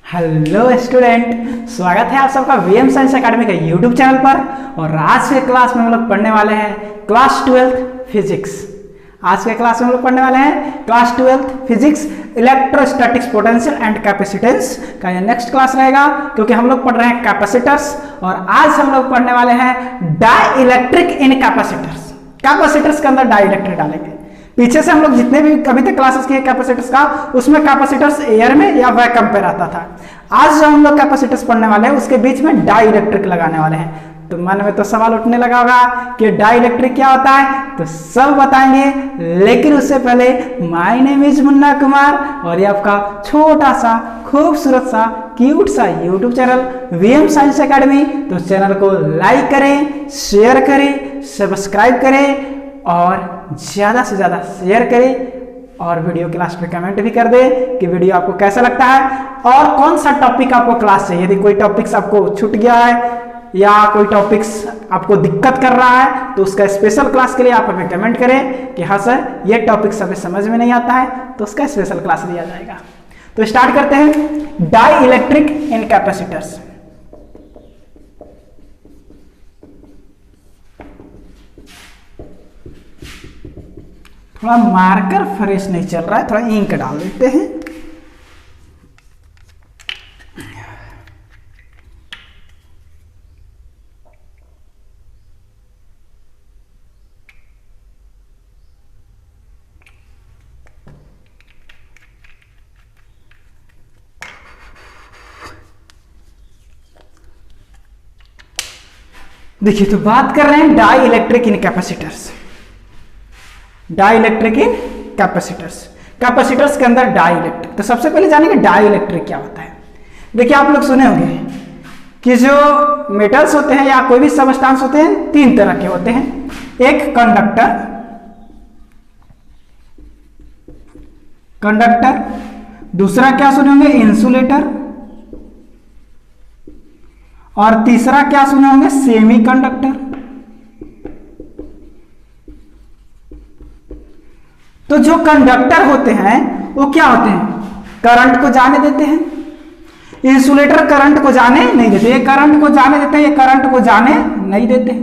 Hello student, स्वागत है आप सबका वीएम साइंस एकेडमी के यूट्यूब चैनल पर। और आज के क्लास में हम लोग पढ़ने वाले हैं क्लास 12 फिजिक्स। आज के क्लास में हम लोग पढ़ने वाले हैं class 12 physics electrostatics potential and capacitance का ये नेक्स्ट क्लास रहेगा, क्योंकि हम लोग पढ़ रहे हैं कैपेसिटर्स। और आज हम लोग पढ़ने वाले हैं डाई इलेक्ट्रिक इन कैपेसिटर्स। कैपेसिटर्स के अंदर डाई इलेक्ट्रिक डालेंगे। पीछे से हम लोग जितने भी अभी तक क्लासेस किए कैपेसिटर्स का, उसमें कैपेसिटर्स एयर में या वैक्यूम पे रहता था। आज जो हम लोग कैपेसिटर्स पढ़ने वाले हैं उसके बीच में डाई इलेक्ट्रिक लगाने वाले हैं। तो मन में तो सवाल उठने लगा होगा कि डाई इलेक्ट्रिक क्या होता है, तो सब बताएंगे। लेकिन उससे पहले my name is Munna Kumar और ये आपका छोटा सा खूबसूरत सा क्यूट सा YouTube channel VM science academy. तो चैनल को लाइक करें, शेयर करें, सब्सक्राइब करें और ज़्यादा से ज़्यादा शेयर करें। और वीडियो के लास्ट में कमेंट भी कर दे कि वीडियो आपको कैसा लगता है और कौन सा टॉपिक आपको क्लास चाहिए। यदि कोई टॉपिक्स आपको छूट गया है या कोई टॉपिक्स आपको दिक्कत कर रहा है तो उसका स्पेशल क्लास के लिए आप हमें कमेंट करें कि हाँ सर ये टॉपिक्स हमें समझ में नहीं आता है, तो उसका स्पेशल क्लास दिया जाएगा। तो स्टार्ट करते हैं डाई इलेक्ट्रिक इन कैपेसिटर्स। थोड़ा मार्कर फ्रेश नहीं चल रहा है, थोड़ा इंक डाल देते हैं। देखिए, तो बात कर रहे हैं डाई इलेक्ट्रिक इन कैपेसिटर्स। डाई इलेक्ट्रिक इन कैपेसिटर्स। कैपेसिटर्स के अंदर डाई इलेक्ट्रिक। तो सबसे पहले जानेंगे डाई इलेक्ट्रिक क्या होता है। देखिए, आप लोग सुने होंगे कि जो मेटल्स होते हैं या कोई भी सबस्टांस होते हैं तीन तरह के होते हैं। एक कंडक्टर, दूसरा क्या सुने होंगे इंसुलेटर, और तीसरा क्या सुने होंगे सेमी कंडक्टर। तो जो कंडक्टर होते हैं वो क्या होते हैं, करंट को जाने देते हैं। इंसुलेटर करंट को जाने नहीं देते, ये करंट को जाने देते हैं, ये करंट को जाने नहीं देते हैं।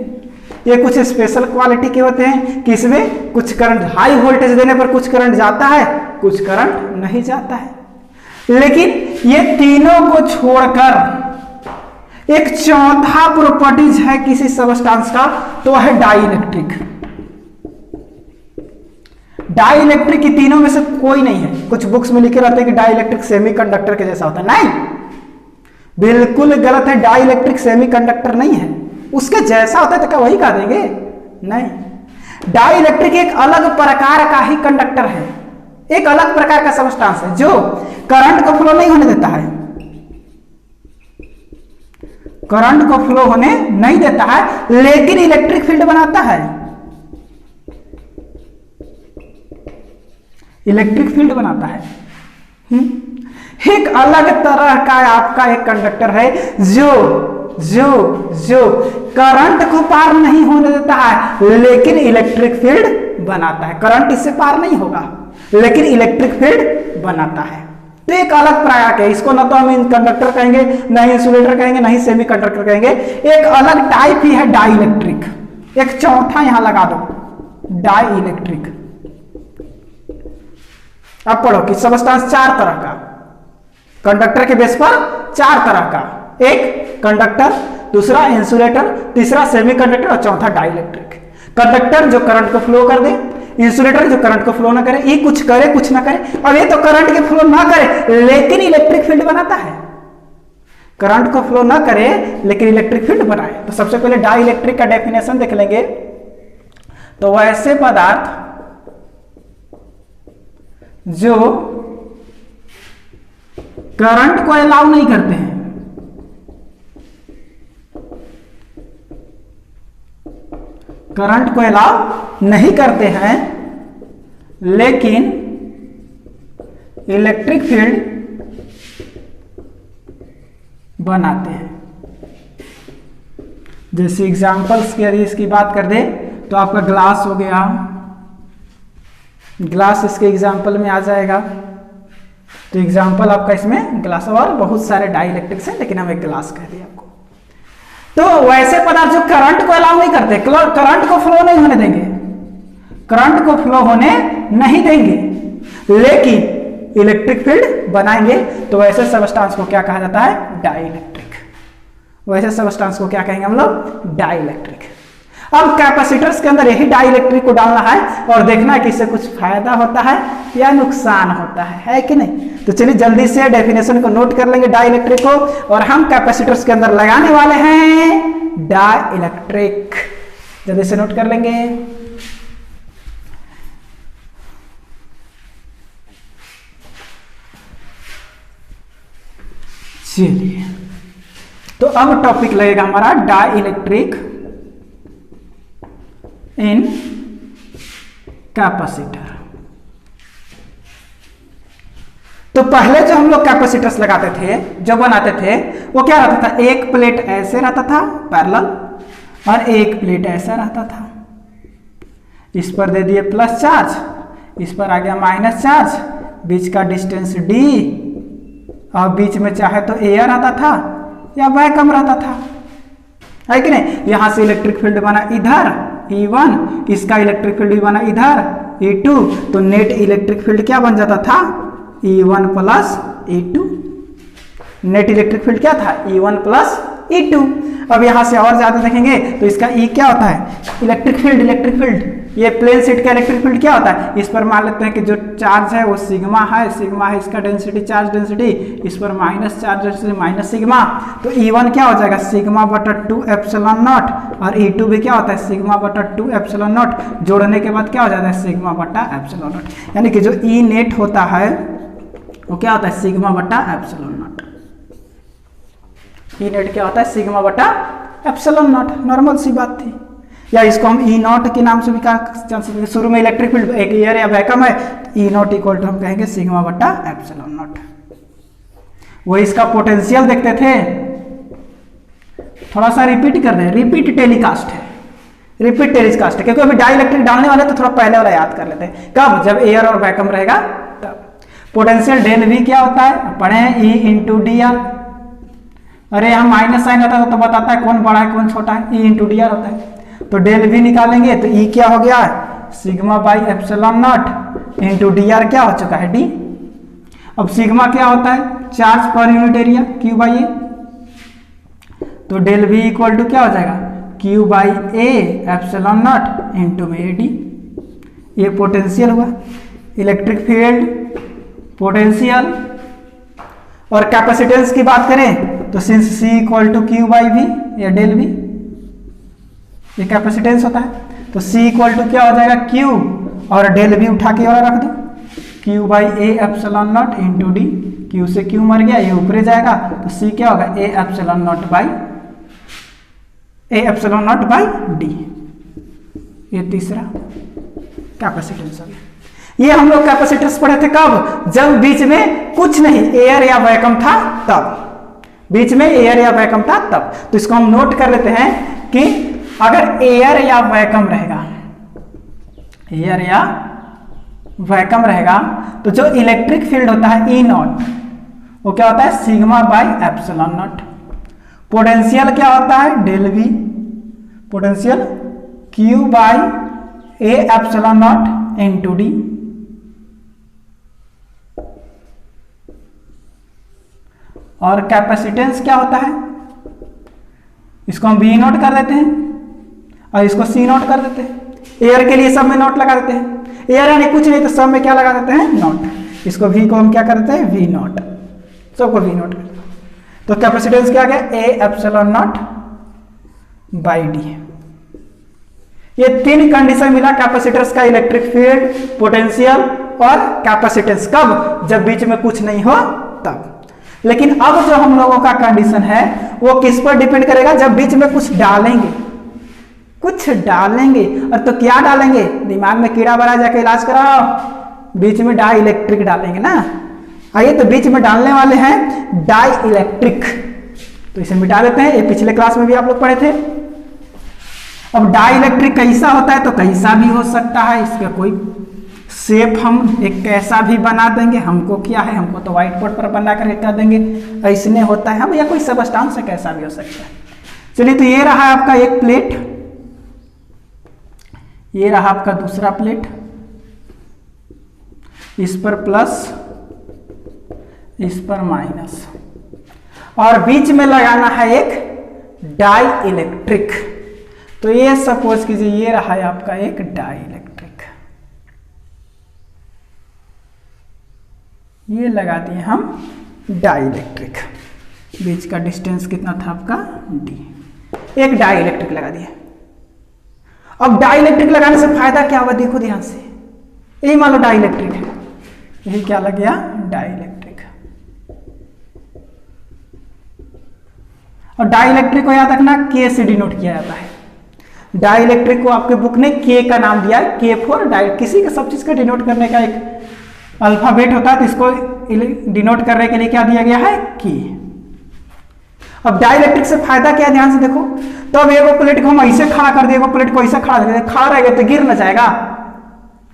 ये कुछ स्पेशल क्वालिटी के होते हैं कि इसमें कुछ करंट हाई वोल्टेज देने पर कुछ करंट जाता है, कुछ करंट नहीं जाता है। लेकिन ये तीनों को छोड़कर एक चौथा प्रॉपर्टीज है किसी सबस्टांस का, तो है डाई इलेक्ट्रिक। डाई इलेक्ट्रिक की तीनों में से कोई नहीं है। कुछ बुक्स में लिखे रहते हैं कि डाई इलेक्ट्रिक सेमीकंडक्टर के जैसा होता है, नहीं, बिल्कुल गलत है। डाई इलेक्ट्रिक सेमीकंडक्टर नहीं है, उसके जैसा होता है तो क्या वही कह देंगे, नहीं। डाई इलेक्ट्रिक एक अलग प्रकार का ही कंडक्टर है, एक अलग प्रकार का सबस्टांस है जो करंट को फ्लो नहीं होने देता है, करंट को फ्लो होने नहीं देता है, लेकिन इलेक्ट्रिक फील्ड बनाता है। इलेक्ट्रिक फील्ड बनाता है। एक अलग तरह का आपका एक कंडक्टर है जो जो जो करंट को पार नहीं होने देता है, लेकिन इलेक्ट्रिक फील्ड बनाता है। करंट इससे पार नहीं होगा, लेकिन इलेक्ट्रिक फील्ड बनाता है। तो एक अलग प्रकार के, इसको ना तो हम कंडक्टर कहेंगे, ना ही इंसुलेटर कहेंगे, ना ही सेमी कंडक्टर कहेंगे, एक अलग टाइप ही है डाई इलेक्ट्रिक। एक चौथा यहां लगा दो, डाई इलेक्ट्रिक। अब पढ़ो कि सबस्टांस चार तरह का, कंडक्टर के बेस पर चार तरह का, एक कंडक्टर, दूसरा इंसुलेटर, तीसरा सेमी कंडक्टर और चौथा डाई इलेक्ट्रिक। कंडक्टर जो करंट को फ्लो कर दे, इंसुलेटर जो करंट को फ्लो ना करे, ये कुछ करे कुछ ना करे। अब ये तो करंट के फ्लो ना करे लेकिन इलेक्ट्रिक फील्ड बनाता है, करंट को फ्लो ना करे लेकिन इलेक्ट्रिक फील्ड बनाए। तो सबसे पहले डाई इलेक्ट्रिक का डेफिनेशन देख लेंगे। तो वैसे पदार्थ जो करंट को अलाउ नहीं करते हैं, करंट को अलाउ नहीं करते हैं, लेकिन इलेक्ट्रिक फील्ड बनाते हैं। जैसे एग्जांपल्स की यदि इसकी बात कर दे तो आपका ग्लास हो गया, ग्लास इसके एग्जाम्पल में आ जाएगा। तो एग्जाम्पल आपका इसमें ग्लास, और बहुत सारे डाई इलेक्ट्रिक्स हैं लेकिन हम एक ग्लास कह दिए आपको। तो वैसे पदार्थ जो करंट को अलाउ नहीं करते, करंट को फ्लो नहीं होने देंगे, करंट को फ्लो होने नहीं देंगे, लेकिन इलेक्ट्रिक फील्ड बनाएंगे, तो वैसे सबस्टांस को क्या कहा जाता है? Die electric. वैसे सबस्टांस को क्या कहेंगे हम लोग? Die electric. अब कैपेसिटर्स के अंदर यही डाई इलेक्ट्रिक को डालना है और देखना है कि इससे कुछ फायदा होता है या नुकसान होता है कि नहीं। तो चलिए जल्दी से डेफिनेशन को नोट कर लेंगे डाई इलेक्ट्रिक को, और हम कैपेसिटर्स के अंदर लगाने वाले हैं डाई इलेक्ट्रिक। जल्दी से नोट कर लेंगे। चलिए, तो अब टॉपिक लगेगा हमारा डाई इलेक्ट्रिक इन कैपेसिटर। तो पहले जो हम लोग कैपेसिटर्स लगाते थे, जो बनाते थे, वो क्या रहता था? एक प्लेट ऐसे रहता था पैरेलल, और एक प्लेट ऐसा रहता था। इस पर दे दिए प्लस चार्ज, इस पर आ गया माइनस चार्ज, बीच का डिस्टेंस d, और बीच में चाहे तो एयर आता था या वैक्यूम रहता था, है कि नहीं। यहां से इलेक्ट्रिक फील्ड बना इधर E1, इसका इलेक्ट्रिक फील्ड भी बना इधर E2, तो नेट इलेक्ट्रिक फील्ड क्या बन जाता था? E1 plus E2। Net electric field क्या था? E1 plus E2। अब यहां से और ज्यादा देखेंगे तो इसका E क्या होता है? Electric field. इलेक्ट्रिक फील्ड, ये प्लेन शीट का इलेक्ट्रिक फील्ड क्या होता है? इस पर मान लेते हैं कि जो चार्ज है वो सिग्मा है, सिग्मा है इसका डेंसिटी, चार्ज डेंसिटी, इस पर minus charge density minus sigma, तो E1 क्या हो जाएगा? सिग्मा बटा 2 एप्सिलॉन नॉट, और E2 भी क्या होता है? सिग्मा बटा 2 एप्सिलॉन नॉट, जोड़ने के बाद क्या हो जाता है? सिग्मा बटा एप्सिलॉन नॉट। यानी कि जो E नेट होता है वो क्या होता है? सिग्मा बटा एप्सिलॉन नॉट। E नेट क्या होता है? सिग्मा बटा एप्सिलॉन नॉट। नॉर्मल सी बात थी। या इसको हम E नॉट के नाम से भी कहा जा सकते हैं। शुरू में इलेक्ट्रिक फील्ड एक एयर या वैक्यूम है, E नॉट इक्वल टू हम कहेंगे सिग्मा बटा एप्सिलॉन नॉट। वो इसका पोटेंशियल देखते थे, थोड़ा सा रिपीट कर दें, रिपीट टेलीकास्ट है, रिपीट टेलीकास्ट है, क्योंकि अभी डाई इलेक्ट्रिक डालने वाले तो थोड़ा पहले वाला याद कर लेते हैं। कब? जब एयर और वैक्यूम रहेगा तब। पोटेंशियल डेल वी क्या होता है? पढ़े हैं E इंटू डी आर। अरे यहाँ माइनस साइन होता है तो बताता है कौन बड़ा है कौन छोटा है, E इंटू डी आर होता है। तो डेल वी निकालेंगे तो E क्या हो गया? Sigma by epsilon not into D R क्या हो चुका है? डी। अब सिग्मा क्या होता है? चार्ज पर unit area, Q by A. तो डेल वी इक्वल टू क्या हो जाएगा? Q by A epsilon not into में डी। ये पोटेंशियल हुआ, इलेक्ट्रिक फील्ड, पोटेंशियल। और कैपेसिटेंस की बात करें तो since C equal to Q by V या डेल वी, ये कैपेसिटेंस होता है, तो C इक्वल टू क्या हो जाएगा? Q, और डेल वी उठा के वाला रख दो, Q by A epsilon not into D. Q से Q मर गया, ये ऊपर जाएगा, तो C क्या होगा? ए एप्सिलॉन नॉट बाई डी। ये तीसरा कैपेसिटेंस हो गया। ये हम लोग कैपेसिटर्स पढ़े थे कब? जब बीच में कुछ नहीं, एयर या वैक्यूम था तब। बीच में एयर या वैक्यूम था तब। तो इसको हम नोट कर लेते हैं कि अगर एयर या वैक्यूम रहेगा, एयर या वैक्यूम रहेगा, तो जो इलेक्ट्रिक फील्ड होता है E नॉट, वो क्या होता है? Sigma by epsilon naught. Potential क्या होता है? Del V. Potential Q by A epsilon not into D. और कैपेसिटेंस क्या होता है? इसको हम B नोट कर देते हैं और इसको C नोट कर देते हैं। एयर के लिए सब में नोट लगा देते हैं, एयर यानी कुछ नहीं तो सब में क्या लगा देते हैं? नोट। इसको V को हम क्या कर देते हैं? V नोट, सबको V नोट कर देते हैं। तो कैपेसिटेंस क्या आ गया? ए एप्सिलॉन नॉट बाई डी। ये तीन कंडीशन मिला कैपेसिटर्स का, इलेक्ट्रिक फील्ड, पोटेंशियल और कैपेसिटेंस। कब? जब बीच में कुछ नहीं हो तब। लेकिन अब जो हम लोगों का कंडीशन है वो किस पर डिपेंड करेगा? जब बीच में कुछ डालेंगे, कुछ डालेंगे। और तो क्या डालेंगे? दिमाग में कीड़ा बना जाके इलाज कराओ। बीच में डाई इलेक्ट्रिक डालेंगे ना। आइए, तो बीच में डालने वाले हैं डाई इलेक्ट्रिक, तो इसे मिटा देते हैं। ये पिछले क्लास में भी आप लोग पढ़े थे। अब डाई इलेक्ट्रिक कैसा होता है? तो कैसा भी हो सकता है, इसका कोई शेप हम एक कैसा भी बना देंगे, हमको क्या है, हमको तो व्हाइट बोर्ड पर बना कर कर देंगे, ऐसने होता है। हम या कोई सबस्टांस से कैसा भी हो सकता है। चलिए, तो ये रहा आपका एक प्लेट, ये रहा आपका दूसरा प्लेट, इस पर प्लस, इस पर माइनस, और बीच में लगाना है एक डाई इलेक्ट्रिक। तो ये सपोज कीजिए ये रहा है आपका एक डाई इलेक्ट्रिक, ये लगा दिए हम डाई इलेक्ट्रिक। बीच का डिस्टेंस कितना था आपका d, एक डाई इलेक्ट्रिक लगा दिया। अब डाई इलेक्ट्रिक लगाने से फायदा क्या हुआ, देखो ध्यान से, यही मान लो डाई इलेक्ट्रिक है, यही क्या लग गया, डाई इलेक्ट्रिक। और डाई इलेक्ट्रिक को याद रखना K से डिनोट किया जाता है। डाई इलेक्ट्रिक को आपके बुक ने K का नाम दिया है, K फॉर डाई। किसी का सब चीज का डिनोट करने का एक अल्फाबेट होता है, तो इसको डिनोट करने के लिए क्या दिया गया है, K। अब डाई इलेक्ट्रिक से फायदा क्या है, ध्यान से देखो। तो अब एगो प्लेट को हम ऐसे खड़ा कर दिए, प्लेट को ऐसे खड़ा कर दिए, खड़ा रहेगा तो गिर न जाएगा,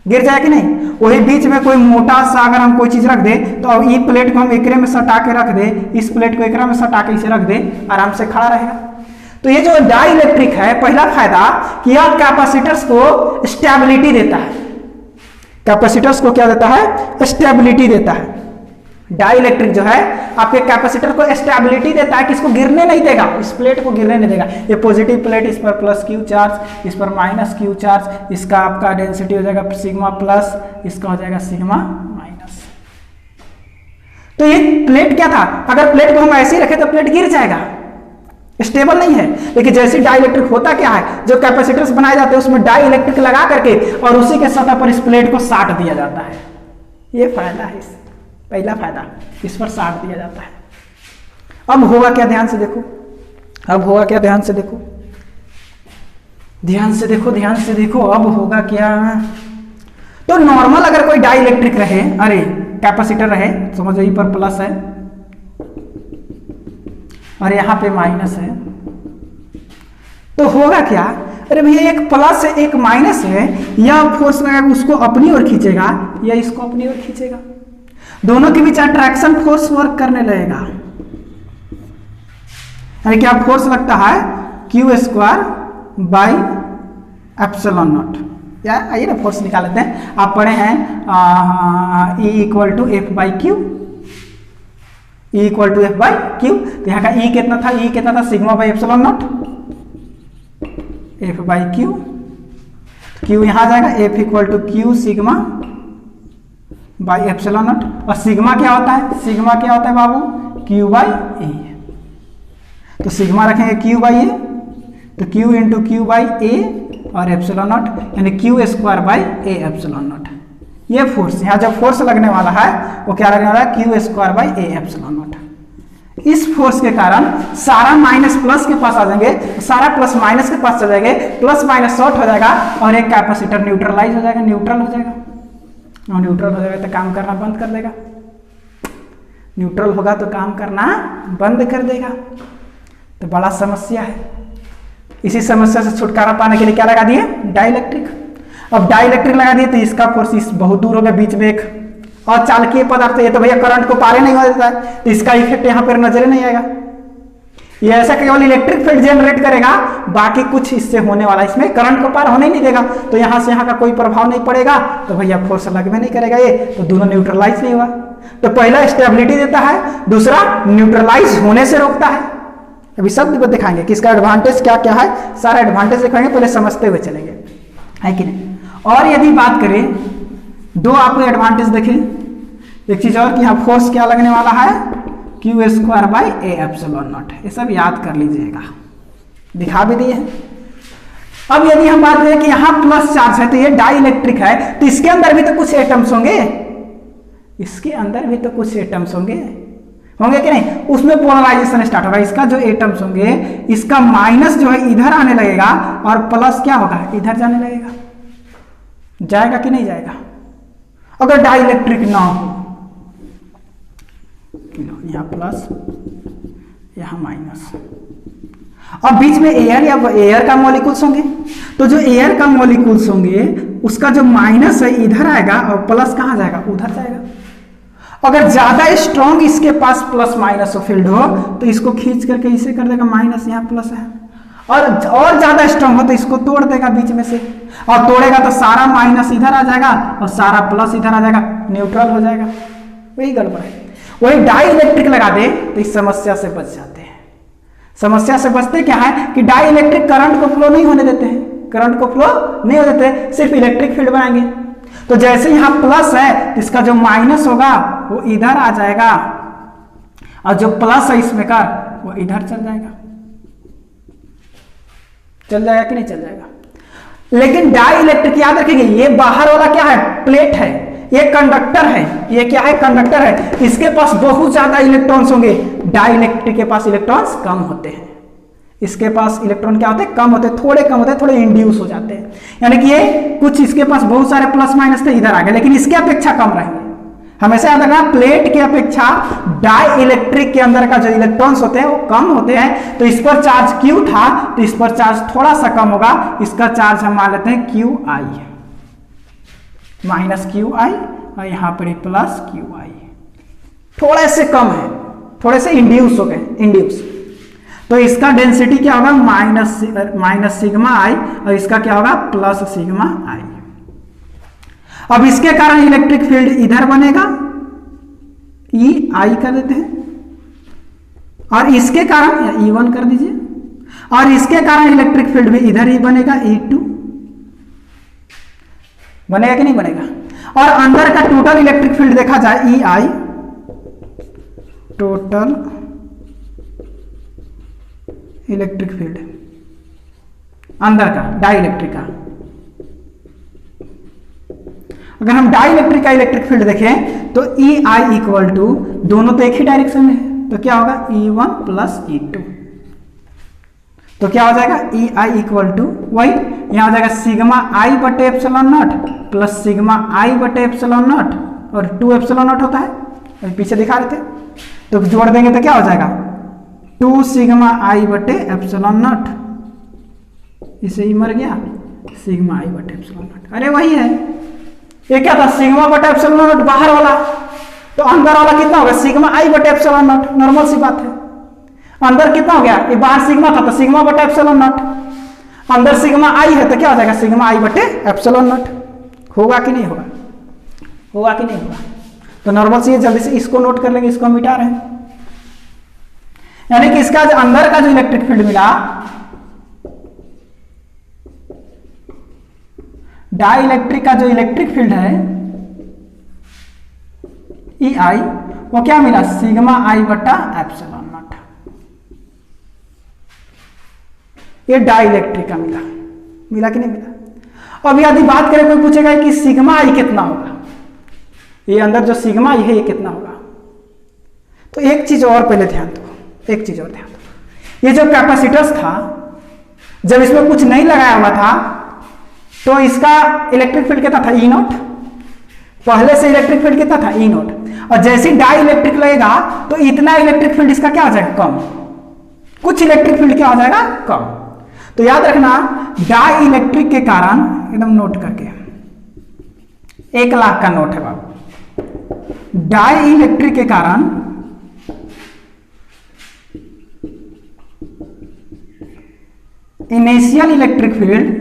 गिर जाए कि नहीं। वही बीच में कोई मोटा सा अगर हम कोई चीज रख दे, तो अब ये प्लेट को हम एकरे में सटा के रख दे, इस प्लेट को एकरा में सटा के इसे रख दे, आराम से खड़ा रहेगा। तो ये जो डाई इलेक्ट्रिक है, पहला फायदा कि यह कैपेसिटर्स को स्टेबिलिटी देता है। कैपेसिटर्स को क्या देता है, स्टेबिलिटी देता है। डाई इलेक्ट्रिक जो है आपके कैपेसिटर को स्टेबिलिटी देता है कि इसको गिरने नहीं देगा, इस प्लेट को गिरने नहीं देगा। ये पॉजिटिव प्लेट, इस पर प्लस क्यू चार्ज, इस पर माइनस क्यू चार्ज, इसका आपका डेंसिटी हो जाएगा सिग्मा प्लस, इसका हो जाएगा सिग्मा माइनस। तो ये प्लेट क्या था, अगर प्लेट को हम ऐसे ही रखें तो प्लेट गिर जाएगा, स्टेबल नहीं है। लेकिन जैसे डाई इलेक्ट्रिक होता क्या है, जो कैपेसिटर्स बनाए जाते हैं उसमें डाई इलेक्ट्रिक लगा करके और उसी के सतह पर इस प्लेट को साट दिया जाता है। ये फायदा है, इससे पहला फायदा, इस पर साट दिया जाता है। अब होगा क्या, ध्यान से देखो, अब होगा क्या, ध्यान से देखो, ध्यान से देखो, ध्यान से देखो, अब होगा क्या। तो नॉर्मल अगर कोई डाई इलेक्ट्रिक रहे, अरे कैपेसिटर रहे, समझो यहीं पर प्लस है और यहाँ पे माइनस है, तो होगा क्या, अरे भैया एक प्लस है एक माइनस है, या फोर्स लगा उसको अपनी ओर खींचेगा या इसको अपनी ओर खींचेगा, दोनों के बीच अट्रैक्शन फोर्स वर्क करने लगेगा। यानी क्या फोर्स लगता है Q square by epsilon not. या आइए ना फोर्स निकाल लेते हैं। आप पढ़े हैं E equal to F by Q, E equal to F by Q. तो यहाँ का E कितना था, E कितना था, sigma by epsilon naught, F by Q, Q यहाँ जाएगा, F equal to Q sigma by epsilon naught. और सिग्मा क्या होता है, सिग्मा क्या होता है बाबू, क्यू बाई ए। तो सिग्मा रखेंगे क्यू बाई ए, तो क्यू इंटू क्यू बाई ए और एप्सिलॉन नॉट, यानी Q square by A epsilon not. ये फोर्स, यहाँ जब फोर्स लगने वाला है वो क्या लगने वाला है, Q square by A epsilon not. इस फोर्स के कारण सारा माइनस प्लस के पास आ जाएंगे, सारा प्लस माइनस के पास चले जाएंगे, प्लस माइनस शॉर्ट हो जाएगा और एक कैपेसिटर न्यूट्रलाइज हो जाएगा, न्यूट्रल हो जाएगा। और न्यूट्रल हो जाएगा तो काम करना बंद कर देगा, न्यूट्रल होगा तो काम करना बंद कर देगा। तो बड़ा समस्या है। इसी समस्या से छुटकारा पाने के लिए क्या लगा दिए, डाइलेक्ट्रिक। अब डाइलेक्ट्रिक लगा दिए तो इसका फोर्स इस बहुत दूर हो गया, बीच में एक और चालकीय पदार्थ, ये तो भैया करंट को पारे नहीं हो देता है, तो इसका इफेक्ट यहाँ पर नजर नहीं आएगा। ये ऐसा केवल इलेक्ट्रिक फील्ड जनरेट करेगा, बाकी कुछ इससे होने वाला, इसमें करंट को पार होने नहीं देगा, तो यहाँ से यहाँ का कोई प्रभाव नहीं पड़ेगा, तो भैया फोर्स लगवे नहीं करेगा ये, तो दोनों न्यूट्रलाइज नहीं हुआ। तो पहला स्टेबिलिटी देता है, दूसरा न्यूट्रलाइज होने से रोकता है। अभी सब दिखाएंगे कि इसका एडवांटेज क्या क्या है, सारा एडवांटेज दिखाएंगे, पहले समझते हुए चलेंगे, है कि नहीं। और यदि बात करें, दो आपको एडवांटेज देखें, एक चीज और कि यहाँ फोर्स क्या लगने वाला है, Q square by A epsilon not. ये सब याद कर लीजिएगा, दिखा भी दिए। अब यदि हम बात करें कि यहाँ प्लस चार्ज है तो ये डाई इलेक्ट्रिक है, तो इसके अंदर भी तो कुछ एटम्स होंगे, इसके अंदर भी तो कुछ एटम्स होंगे कि नहीं, उसमें पोलराइजेशन स्टार्ट होगा। इसका जो एटम्स होंगे, इसका माइनस जो है इधर आने लगेगा और प्लस क्या होगा, इधर जाने लगेगा। जाएगा कि नहीं जाएगा अगर डाई इलेक्ट्रिक ना हो। यहाँ प्लस यहाँ माइनस, अब बीच में एयर या एयर का मॉलिक्यूल्स होंगे, तो जो एयर का मॉलिक्यूल्स होंगे उसका जो माइनस है इधर आएगा और प्लस कहाँ जाएगा, उधर जाएगा। अगर ज्यादा स्ट्रॉन्ग इसके पास प्लस माइनस फील्ड हो तो इसको खींच करके इसे कर देगा माइनस, यहाँ प्लस है, और ज्यादा स्ट्रॉन्ग हो तो इसको तोड़ देगा बीच में से, और तोड़ेगा तो सारा माइनस इधर आ जाएगा और सारा प्लस इधर आ जाएगा, न्यूट्रल हो जाएगा। वही गड़बड़ है। वही डाई इलेक्ट्रिक लगा दे तो इस समस्या से बच जाते हैं। समस्या से बचते क्या है कि डाई इलेक्ट्रिक करंट को फ्लो नहीं होने देते हैं, करंट को फ्लो नहीं होने देते, सिर्फ इलेक्ट्रिक फील्ड बनाएंगे। तो जैसे यहां प्लस है तो इसका जो माइनस होगा वो इधर आ जाएगा, और जो प्लस है इसमें का वो इधर चल जाएगा। चल जाएगा कि नहीं चल जाएगा। लेकिन डाई इलेक्ट्रिक याद रखेंगे, ये बाहर वाला क्या है, प्लेट है, ये कंडक्टर है, ये क्या है, कंडक्टर है। इसके पास बहुत ज्यादा इलेक्ट्रॉन्स होंगे, डाई इलेक्ट्रिक के पास इलेक्ट्रॉन्स कम होते हैं। इसके पास इलेक्ट्रॉन क्या होते हैं, कम होते हैं, थोड़े कम होते हैं, थोड़े इंड्यूस हो जाते हैं। यानी कि ये कुछ इसके पास बहुत सारे प्लस माइनस थे, इधर आ गए, लेकिन इसके अपेक्षा कम रहेंगे। हमेशा याद रखना, प्लेट की अपेक्षा डाई इलेक्ट्रिक के अंदर का जो इलेक्ट्रॉन्स होते हैं वो कम होते हैं। तो इस पर चार्ज Q था तो इस पर चार्ज थोड़ा सा कम होगा, इसका चार्ज हम मान लेते हैं QI, माइनस QI, और यहां पर प्लस QI, थोड़े से कम है, थोड़े से इंड्यूस हो गए, इंड्यूस। तो इसका डेंसिटी क्या होगा, माइनस सिग्मा आई, और इसका क्या होगा, प्लस सिग्मा आई। अब इसके कारण इलेक्ट्रिक फील्ड इधर बनेगा, EI कर देते हैं, और इसके कारण E1 कर दीजिए, और इसके कारण इलेक्ट्रिक फील्ड भी इधर ही बनेगा, E2 बनेगा कि नहीं बनेगा। और अंदर का टोटल इलेक्ट्रिक फील्ड देखा जाए, EI टोटल इलेक्ट्रिक फील्ड अंदर का, डाई इलेक्ट्रिक का। अगर हम डाई इलेक्ट्रिक का इलेक्ट्रिक फील्ड देखें तो EI इक्वल टू, दोनों तो एक ही डायरेक्शन में है, तो क्या होगा, E1 प्लस E2। तो क्या हो जाएगा, EI इक्वल टू वही यहां हो जाएगा सिग्मा I बटे epsilon not plus sigma I बटे एप्सिलॉन नॉट, और 2 एप्सिलॉन नॉट होता है, अभी पीछे दिखा रहे थे। तो जोड़ देंगे तो क्या हो जाएगा, 2 सिग्मा I बटे एप्सिलॉन नॉट, इसे ही मर गया, सिग्मा I बटे एप्सिलॉन नॉट। अरे वही है, ये क्या था, सिग्मा बटे एप्सिलॉन नॉट बाहर वाला, तो अंदर वाला कितना होगा, सिग्मा I बटे एप्सिलॉन नॉट, नॉर्मल सी बात है। अंदर कितना हो गया, ये बाहर सिग्मा था तो सिग्मा बटे एप्सिलॉन नॉट, अंदर सिग्मा I है तो क्या हो जाएगा, सिग्मा I बटे एप्सिलॉन नॉट। होगा कि नहीं होगा, होगा कि नहीं होगा। तो नॉर्मल सी, जल्दी से इसको नोट कर लेंगे, इसको हम मिटा रहे हैं। यानी कि इसका जो अंदर का जो इलेक्ट्रिक फील्ड मिला, डाई इलेक्ट्रिक का जो इलेक्ट्रिक फील्ड है EI, वो क्या मिला, सिग्मा I बटा एप्सिलॉन नॉट। ये डाई इलेक्ट्रिक का मिला, मिला कि नहीं मिला। अब यदि बात करें, कोई पूछेगा कि सिग्मा I कितना होगा, ये अंदर जो सिग्मा I है ये कितना होगा। तो एक चीज और पहले ध्यान दो, एक चीज और ध्यान दो, ये जो कैपेसिटर्स था, जब इसमें कुछ नहीं लगाया हुआ था तो इसका इलेक्ट्रिक फील्ड कितना था, E0, पहले से इलेक्ट्रिक फील्ड कितना था, E0, और जैसे डाई इलेक्ट्रिक लगेगा तो इतना इलेक्ट्रिक फील्ड इसका क्या हो जाएगा, कम, कुछ इलेक्ट्रिक फील्ड क्या हो जाएगा, कम। तो याद रखना, डाई इलेक्ट्रिक के कारण, एकदम नोट करके, 1 लाख का नोट है बाबू, डाई इलेक्ट्रिक के कारण इनिशियल इलेक्ट्रिक फील्ड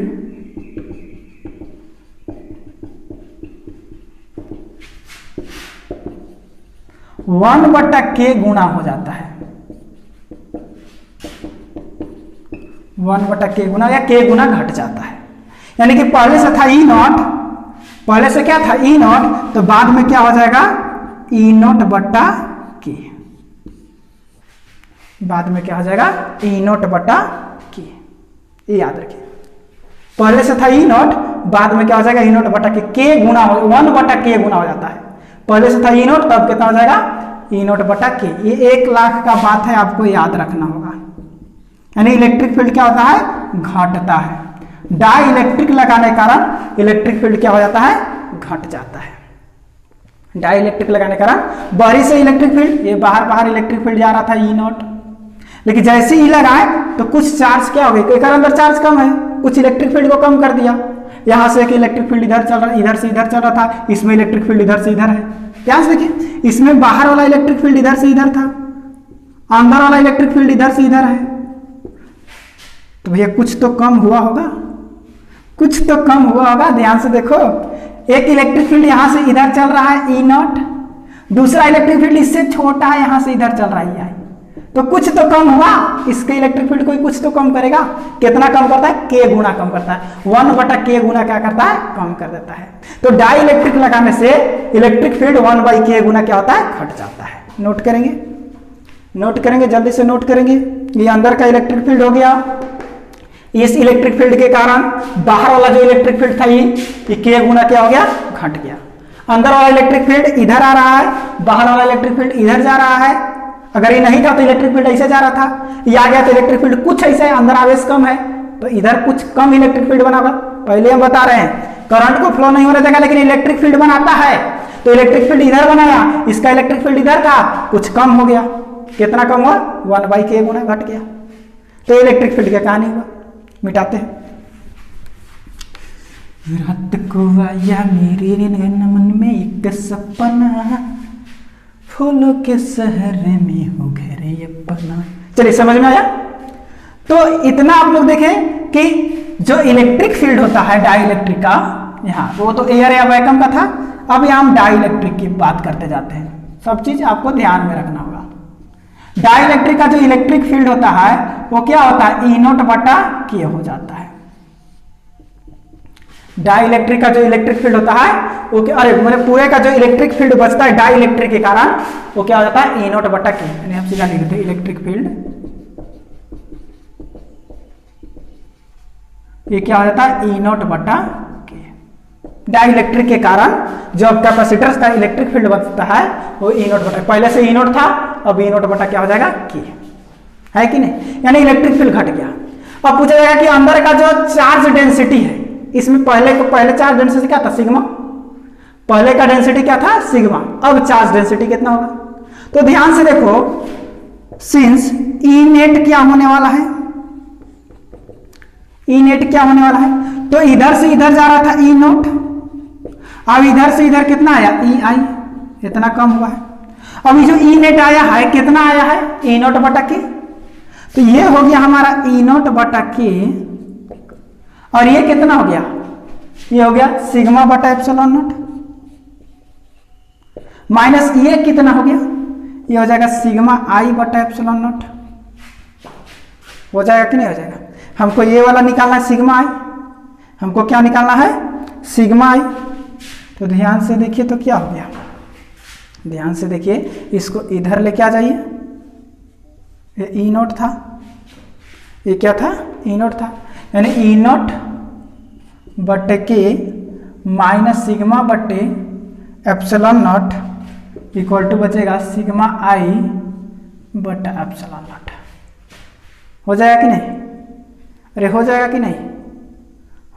वन बटा के गुना हो जाता है, 1 बटा के गुना या के गुना घट जाता है। यानी कि पहले से था E0, पहले से क्या था E0, तो बाद में क्या हो जाएगा, E0 बटा के, बाद में क्या हो जाएगा, E0 बटा के। ये याद रखिए, पहले से था E0, बाद में क्या हो जाएगा, E0 बटा के गुना, 1 बटा के गुना हो जाता है। पहले से था E0, तब कितना हो जाएगा, E0 बटा के। ये 1 लाख का बात है, आपको याद रखना होगा। यानी इलेक्ट्रिक फील्ड क्या होता है, घटता है। डाई इलेक्ट्रिक लगाने के कारण इलेक्ट्रिक फील्ड क्या हो जाता है, घट जाता है। डाई इलेक्ट्रिक लगाने के कारण बाहरी से इलेक्ट्रिक फील्ड, ये बाहर इलेक्ट्रिक फील्ड जा रहा था E0, लेकिन जैसे ही लगाए तो कुछ चार्ज क्या हो गई, एक अंदर चार्ज कम है, कुछ इलेक्ट्रिक फील्ड को कम कर दिया, यहाँ से एक इलेक्ट्रिक फील्ड इधर चल रहा, इधर से इधर चल रहा था, इसमें इलेक्ट्रिक फील्ड इधर से इधर है। ध्यान से देखिए, इसमें बाहर वाला इलेक्ट्रिक फील्ड इधर से इधर था, अंदर वाला इलेक्ट्रिक फील्ड इधर से इधर है। तो भैया कुछ तो कम हुआ होगा, कुछ तो कम हुआ होगा। ध्यान से देखो, एक इलेक्ट्रिक फील्ड यहां से इधर चल रहा है ई नॉट, दूसरा इलेक्ट्रिक फील्ड इससे छोटा है, यहां से इधर चल रहा है आई। तो कुछ तो कम हुआ, इसके इलेक्ट्रिक फील्ड कोई कुछ तो कम करेगा। कितना कम करता है? के गुना कम करता है। 1/k गुना क्या करता है? कम कर देता है। तो डाई इलेक्ट्रिक लगाने से इलेक्ट्रिक फील्ड 1/k गुना क्या होता है? घट जाता है। नोट करेंगे, नोट करेंगे, जल्दी से नोट करेंगे। ये अंदर का इलेक्ट्रिक फील्ड हो गया, इस इलेक्ट्रिक फील्ड के कारण बाहर वाला जो इलेक्ट्रिक फील्ड था ये k गुना क्या हो गया? घट गया। अंदर वाला इलेक्ट्रिक फील्ड इधर आ रहा है, बाहर वाला इलेक्ट्रिक फील्ड इधर जा रहा है। अगर ये नहीं था तो इलेक्ट्रिक फील्ड ऐसे जा रहा था, ये आ गया तो इलेक्ट्रिक फील्ड कुछ ऐसे है, अंदर आवेश कम है तो इधर कुछ कम इलेक्ट्रिक फील्ड बनागा। पहले हम बता रहे हैं करंट को फ्लो नहीं होने देगा, लेकिन इलेक्ट्रिक फील्ड बनाता है। तो इलेक्ट्रिक फील्ड इधर बनाया, इसका इलेक्ट्रिक फील्ड इधर था, कुछ कम हो गया। कितना कम हुआ? 1/k गुना घट गया। तो इलेक्ट्रिक फील्ड का कहानी हुआ। मिटाते हैं। रात को आया मेरे मन में एक सपना, फूलों के शहर में हो घर अपना। चलिए समझ में आया? तो इतना आप लोग देखें कि जो इलेक्ट्रिक फील्ड होता है डाई इलेक्ट्रिक का, यहाँ वो तो एयर या वैक्यूम का था, अब यहाँ हम डाई इलेक्ट्रिक की बात करते जाते हैं। सब चीज आपको ध्यान में रखना होगा। डाई इलेक्ट्रिक का जो इलेक्ट्रिक फील्ड होता है वो क्या होता है? E0/k हो जाता है। डाई इलेक्ट्रिक का जो इलेक्ट्रिक फील्ड होता है वो क्या, अरे मेरे पूरे का जो इलेक्ट्रिक फील्ड बचता है डाई इलेक्ट्रिक के कारण वो क्या हो जाता है? E0/k। यानी हम सीधा लिख देते हैं इलेक्ट्रिक फील्ड, ये क्या हो जाता है? E0/k। डाई इलेक्ट्रिक के कारण जो कैपेसिटर का इलेक्ट्रिक फील्ड बचता है वो E0/k, पहले से E0 था, अब E0/k क्या हो जाएगा? k है कि नहीं? यानी इलेक्ट्रिक फील्ड घट गया। अब पूछा जाएगा कि अंदर का जो चार्ज डेंसिटी है, इसमें पहले चार्ज डेंसिटी क्या था? सिग्मा। पहले का डेंसिटी क्या था? सिग्मा। अब चार्ज डेंसिटी कितना होगा? तो ध्यान से देखो, सिंस ई नेट क्या होने वाला है? ई नेट क्या होने वाला है? तो इधर से इधर जा रहा था ई नोट, अब इधर से इधर कितना आया? ई आई, इतना कम हुआ है। अब ये जो ई नेट आया है कितना आया है? E0/k। तो ये हो गया हमारा E0/k, और ये कितना हो गया? ये हो गया σ/ε0 माइनस ये कितना हो गया? ये हो जाएगा σi/ε0। हो जाएगा कि नहीं हो जाएगा? हमको ये वाला निकालना है σi, हमको क्या निकालना है? σi। तो ध्यान से देखिए तो क्या हो गया, ध्यान से देखिए, इसको इधर लेके आ जाइए। ये E0 था, ये क्या था? E0 था, यानी E0/k माइनस σ/ε0 इक्वल टू बचेगा σi/ε0। हो जाएगा कि नहीं? अरे हो जाएगा कि नहीं?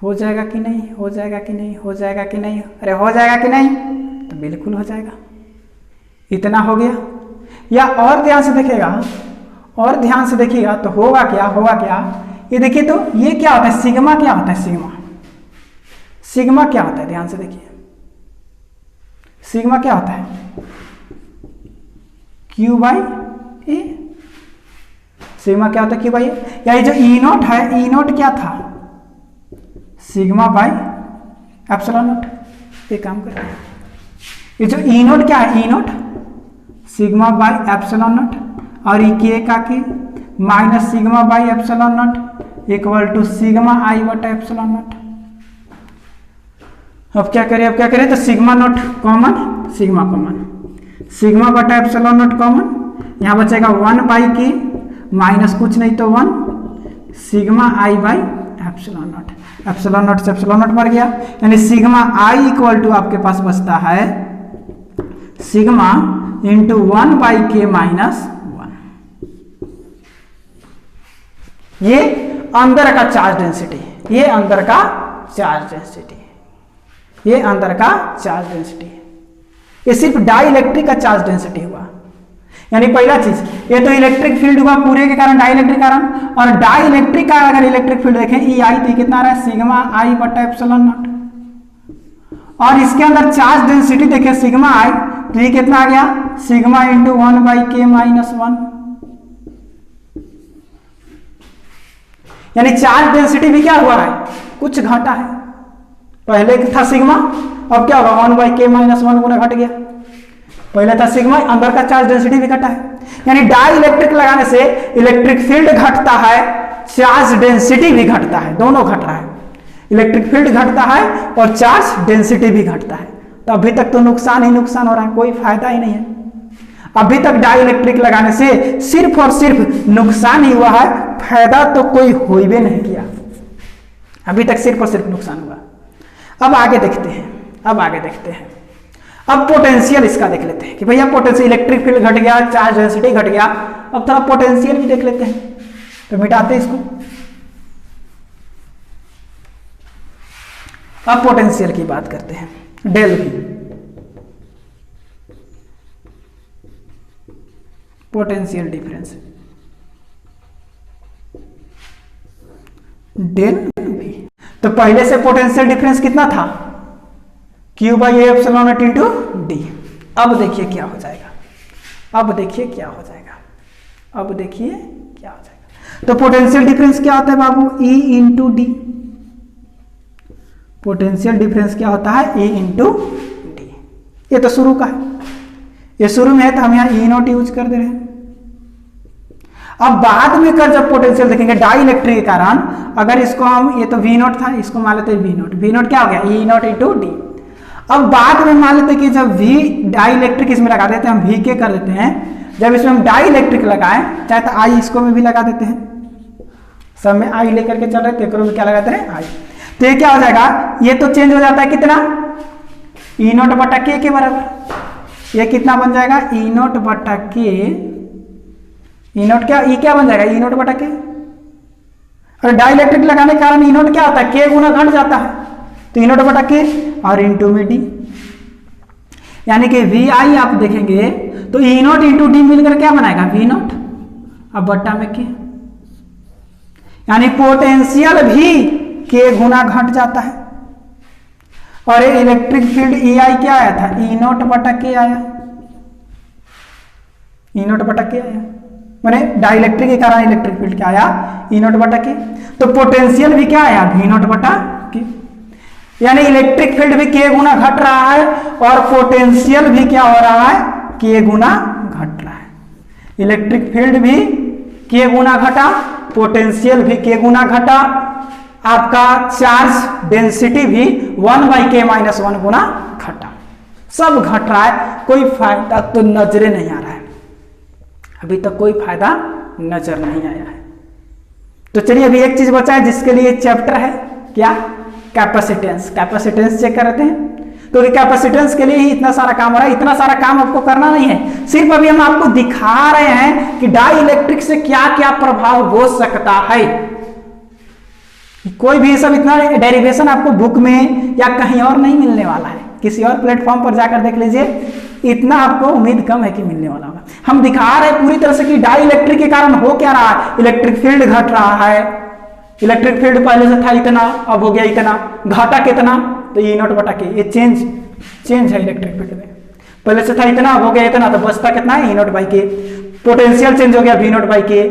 हो जाएगा कि नहीं? हो जाएगा कि नहीं? हो जाएगा कि नहीं? अरे हो जाएगा कि नहीं? तो बिल्कुल हो जाएगा। इतना हो गया। या और ध्यान से देखिएगा, और ध्यान से देखिएगा तो होगा क्या? होगा क्या? ये देखिए तो ये क्या होता है? सिग्मा क्या होता है? सिग्मा, सिग्मा क्या होता है? ध्यान से देखिए, सिग्मा क्या होता है? Q/A। सिग्मा क्या होता है? Q/A। या ये जो E0 है, E0 क्या था? σ/ε0। ये काम कर रहे हैं। ये जो E0 क्या है? E0 σ/ε0, और ये k का k minus σ/ε0 equal to σi/ε0। अब क्या करें? अब क्या करें? तो σ0 कॉमन, सिग्मा कॉमन, σ/ε0 कॉमन, यहाँ बचेगा 1/k माइनस कुछ नहीं तो 1 σi/ε0। ε0 से ε0 मर गया, यानी σi इक्वल टू आपके पास बचता है सिग्मा इंटू 1/k माइनस 1। ये अंदर का चार्ज डेंसिटी, ये अंदर का चार्ज डेंसिटी, ये अंदर का चार्ज डेंसिटी। ये सिर्फ डाई इलेक्ट्रिक का चार्ज डेंसिटी हुआ। यानी पहला चीज ये तो इलेक्ट्रिक फील्ड हुआ पूरे के कारण, डाइलेक्ट्रिक कारण, और डाइलेक्ट्रिक का अगर इलेक्ट्रिक फील्ड देखें ई आई तो कितना आ रहा है सिग्मा आई बटा एप्सिलॉन नॉट, और इसके अंदर चार्ज डेंसिटी देखें सिग्मा आई तो ये कितना आ गया सिग्मा इंटू 1/k-1, यानी चार्ज डेंसिटी भी क्या हुआ है कुछ घटा है, पहले था सिग्मा अब क्या होगा 1/k-1 गुना घट गया, पहले था सिग्मा अंदर का चार्ज डेंसिटी भी घटा है, यानी डाई इलेक्ट्रिक लगाने से इलेक्ट्रिक फील्ड घटता है, चार्ज डेंसिटी भी घटता है, दोनों घट रहा है, इलेक्ट्रिक फील्ड घटता है और चार्ज डेंसिटी भी घटता है। तो अभी तक तो नुकसान ही नुकसान हो रहा है, कोई फायदा ही नहीं है। अभी तक डाई इलेक्ट्रिक लगाने से सिर्फ और सिर्फ नुकसान ही हुआ है, फायदा तो कोई हो ही नहीं किया, अभी तक सिर्फ और सिर्फ नुकसान हुआ। अब आगे देखते हैं, अब पोटेंशियल इसका देख लेते हैं कि भैया पोटेंशियल इलेक्ट्रिक फील्ड घट गया, चार्ज डेंसिटी घट गया, अब थोड़ा पोटेंशियल भी देख लेते हैं। तो मिटाते हैं इसको, अब पोटेंशियल की बात करते हैं। डेल भी पोटेंशियल डिफरेंस, डेल भी, तो पहले से पोटेंशियल डिफरेंस कितना था Q/A इंटू डी। अब देखिए क्या हो जाएगा, तो पोटेंशियल डिफरेंस क्या होता है बाबू E into D, potential difference क्या होता है E इंटू डी। ये तो शुरू का है, ये शुरू में है तो हम यहाँ E0 यूज कर दे रहे हैं। अब बाद में कर जब पोटेंशियल देखेंगे डाई इलेक्ट्रिक के कारण, अगर इसको हम, ये तो V0 था, इसको मान लेते हैं V0 क्या हो गया E0 इंटू डी। अब बाद में मान लेते हैं कि जब V डाई इलेक्ट्रिक इसमें लगा देते हैं, हम V के कर देते हैं, जब इसमें हम डाई इलेक्ट्रिक लगाएं चाहे तो I इसको में भी लगा देते हैं, सब में I लेकर के चल रहे थे, में क्या लगाते हैं I, तो ये क्या हो जाएगा, ये तो चेंज हो जाता है कितना E0 बटा K के बराबर, ये कितना बन जाएगा E0 बटा K, E0 क्या बन जाएगा E0 बटा K, और डाई इलेक्ट्रिक लगाने के कारण E0 क्या होता है K गुना घट जाता है, तो E0 बटा K और इंटू में डी, यानी कि Vi आप देखेंगे तो E0 इंटू डी मिलकर क्या बनाएगा V0, अब बट्टा में K, यानी पोटेंशियल भी K गुना घट जाता है, और ये इलेक्ट्रिक फील्ड EI क्या आया था E0 बटा K आया, E0 बटा K आया, मैंने डाइलेक्ट्रिक के कारण इलेक्ट्रिक फील्ड क्या आया E0 बटा K, तो पोटेंशियल भी क्या आया V0 बटा K, यानी इलेक्ट्रिक फील्ड भी K गुना घट रहा है और पोटेंशियल भी क्या हो रहा है K गुना घट रहा है, इलेक्ट्रिक फील्ड भी K गुना घटा, पोटेंशियल भी K गुना घटा, आपका चार्ज डेंसिटी भी 1/k-1 गुना घटा, सब घट रहा है, कोई फायदा तो नजरे नहीं आ रहा है, अभी तक कोई फायदा नजर नहीं आया है। तो चलिए अभी एक चीज बचा है जिसके लिए चैप्टर है, क्या कैपेसिटेंस, कैपेसिटेंस चेक करते हैं। तो कैपेसिटेंस के लिए ही इतना सारा काम हो रहा है, इतना सारा काम आपको करना नहीं है, सिर्फ अभी हम आपको दिखा रहे हैं कि डाई इलेक्ट्रिक से क्या क्या प्रभाव हो सकता है। कोई भी सब इतना डेरिवेशन आपको बुक में या कहीं और नहीं मिलने वाला है, किसी और प्लेटफॉर्म पर जाकर देख लीजिए, इतना आपको उम्मीद कम है कि मिलने वाला होगा। हम दिखा रहे हैं पूरी तरह से कि डाई इलेक्ट्रिक के कारण हो क्या रहा है, इलेक्ट्रिक फील्ड घट रहा है, इलेक्ट्रिक फील्ड पहले से था इतना, अब हो गया इतना, घाटा कितना, तो E0 बटा K, ये चेंज है इलेक्ट्रिक फील्ड में, पहले से था इतना, अब हो गया इतना, तो बचता कितना है E0 by K, potential change हो गया V0 by K,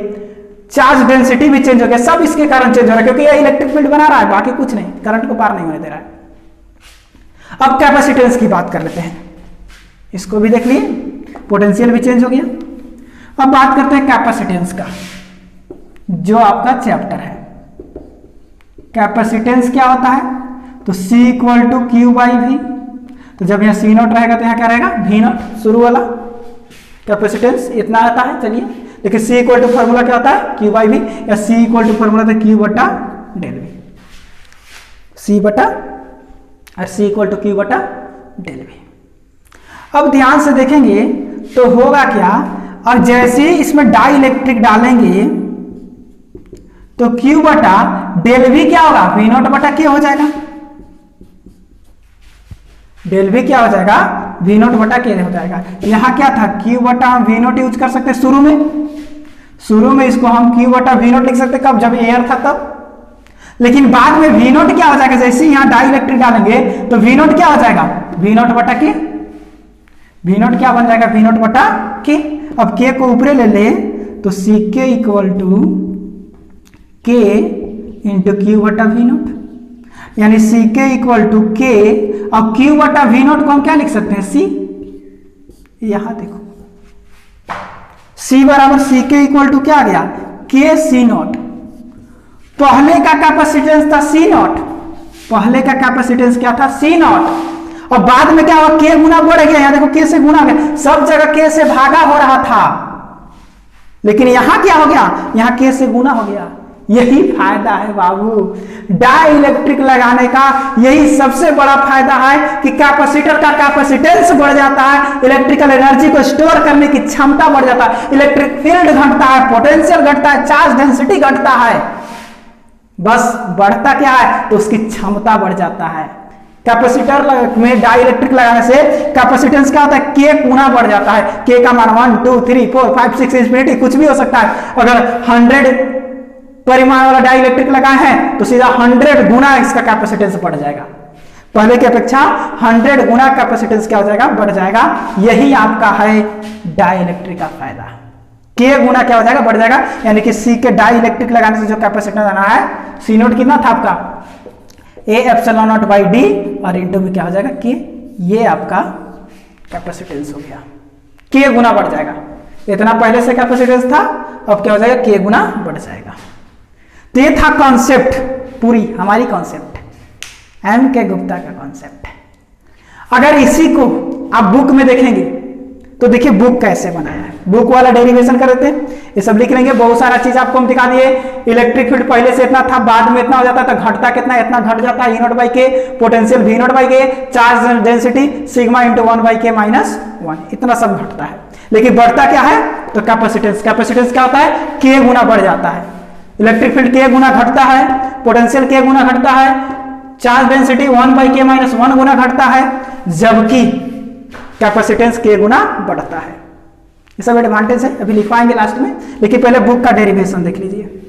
charge density भी चेंज हो गया, सब इसके कारण चेंज हो रहा है, क्योंकि ये इलेक्ट्रिक फील्ड बना रहा है, बाकी कुछ नहीं, करंट को पार नहीं होने दे रहा है। अब कैपेसिटेंस की बात कर लेते हैं, इसको भी देख लिए, पोटेंशियल भी चेंज हो गया। अब बात करते हैं कैपेसिटेंस का, जो आपका चैप्टर है। कैपेसिटेंस क्या होता है, तो C = Q/V, तो जब यहाँ C0 रहेगा तो यहाँ क्या रहेगा V0, शुरू वाला कैपेसिटेंस इतना आता है। चलिए देखिए C = फॉर्मूला क्या होता है Q/V, या C = फॉर्मूला था Q बटा डेल V, C बटा और C = Q बटा डेल V। अब ध्यान से देखेंगे तो होगा क्या, और जैसे ही इसमें डाई इलेक्ट्रिक डालेंगे तो Q बटा डेल V क्या होगा V0 बटा K हो जाएगा, डेल V क्या हो जाएगा वी नोट बटा के हो जाएगा। यहाँ क्या था, क्यू बटा हम वी नोट यूज कर सकते हैं शुरू में इसको हम क्यू बटा वी नोट लिख सकते, कब, जब एयर था तब। लेकिन बाद में वी नोट क्या हो जाएगा, जैसे ही यहाँ डाई इलेक्ट्रिक डालेंगे तो वी नोट क्या हो जाएगा, वी नोट बटा के, वी नोट क्या बन जाएगा, वी नोट बटा के। अब के को ऊपरे ले ले तो सी के इक्वल टू के इंटू क्यू बटा वी नोट, यानी सी के इक्वल टू के। अब क्यू बटा वी नोट को हम क्या लिख सकते हैं, सी। यहां देखो सी बराबर सी के इक्वल टू क्या आ गया, के सी नोट। पहले का कैपेसिटेंस था सी नॉट, पहले का कैपेसिटेंस क्या था, सी नॉट। और बाद में क्या हुआ, के गुना बढ़ गया, यहां देखो के से गुना हो गया, सब जगह के से भागा हो रहा था, लेकिन यहां क्या हो गया, यहां के से गुना हो गया। यही फायदा है बाबू डाई इलेक्ट्रिक लगाने का, यही सबसे बड़ा फायदा है कि कैपेसिटर का कैपेसिटेंस बढ़ जाता है, इलेक्ट्रिकल एनर्जी को स्टोर करने की क्षमता बढ़ जाता है, इलेक्ट्रिक फील्ड घटता है, पोटेंशियल घटता है, चार्ज डेंसिटी घटता है। बस बढ़ता क्या है, तो उसकी क्षमता बढ़ जाता है। कैपेसिटर में डाई इलेक्ट्रिक लगाने से कैपेसिटेंस क्या होता है, के गुना बढ़ जाता है। के का मान 1 2 3 4 5 6 इंफिनिटी कुछ भी हो सकता है। अगर 100 परिमाण वाला डाई इलेक्ट्रिक लगाए हैं तो सीधा 100 गुना इसका कैपेसिटेंस बढ़ जाएगा, पहले की अपेक्षा 100 गुना कैपेसिटेंस क्या हो जाएगा, बढ़ जाएगा। यही आपका है डाई इलेक्ट्रिक का फायदा, के गुना क्या हो जाएगा, बढ़ जाएगा। यानी कि सी के डाई इलेक्ट्रिक लगाने से जो कैपेसिटेंस आना है, सी नोट कितना था आपका, ए एप्सिलॉन नॉट बाई डी, और इंटू में क्या हो जाएगा, के। ये आपका कैपेसिटेंस हो गया, के गुना बढ़ जाएगा। इतना पहले से कैपेसिटेंस था, अब क्या हो जाएगा, के गुना बढ़ जाएगा। तो ये था कॉन्सेप्ट, पूरी हमारी कॉन्सेप्ट, एम के गुप्ता का कॉन्सेप्ट। अगर इसी को आप बुक में देखेंगे तो देखिए बुक कैसे बनाया है, बुक वाला डेरिवेशन कर देते हैं, ये सब लिख लेंगे। बहुत सारा चीज आपको हम दिखा दिए, इलेक्ट्रिक फील्ड पहले से इतना था, बाद में इतना हो जाता था, घटता कितना, इतना घट जाता है, ई नोट बाई के, पोटेंशियल वी नोट बाई के, charge density sigma into 1 by के माइनस 1, इतना सब घटता है। लेकिन बढ़ता क्या है, तो कैपेसिटेंस, कैपेसिटेंस क्या होता है, के गुना बढ़ जाता है। इलेक्ट्रिक फील्ड के गुना घटता है, पोटेंशियल के गुना घटता है, चार्ज डेंसिटी 1 बाई के माइनस 1 गुना घटता है, जबकि कैपेसिटेंस के गुना बढ़ता है। ये सब एडवांटेज है, अभी लिखवाएंगे लास्ट में, लेकिन पहले बुक का डेरिवेशन देख लीजिए।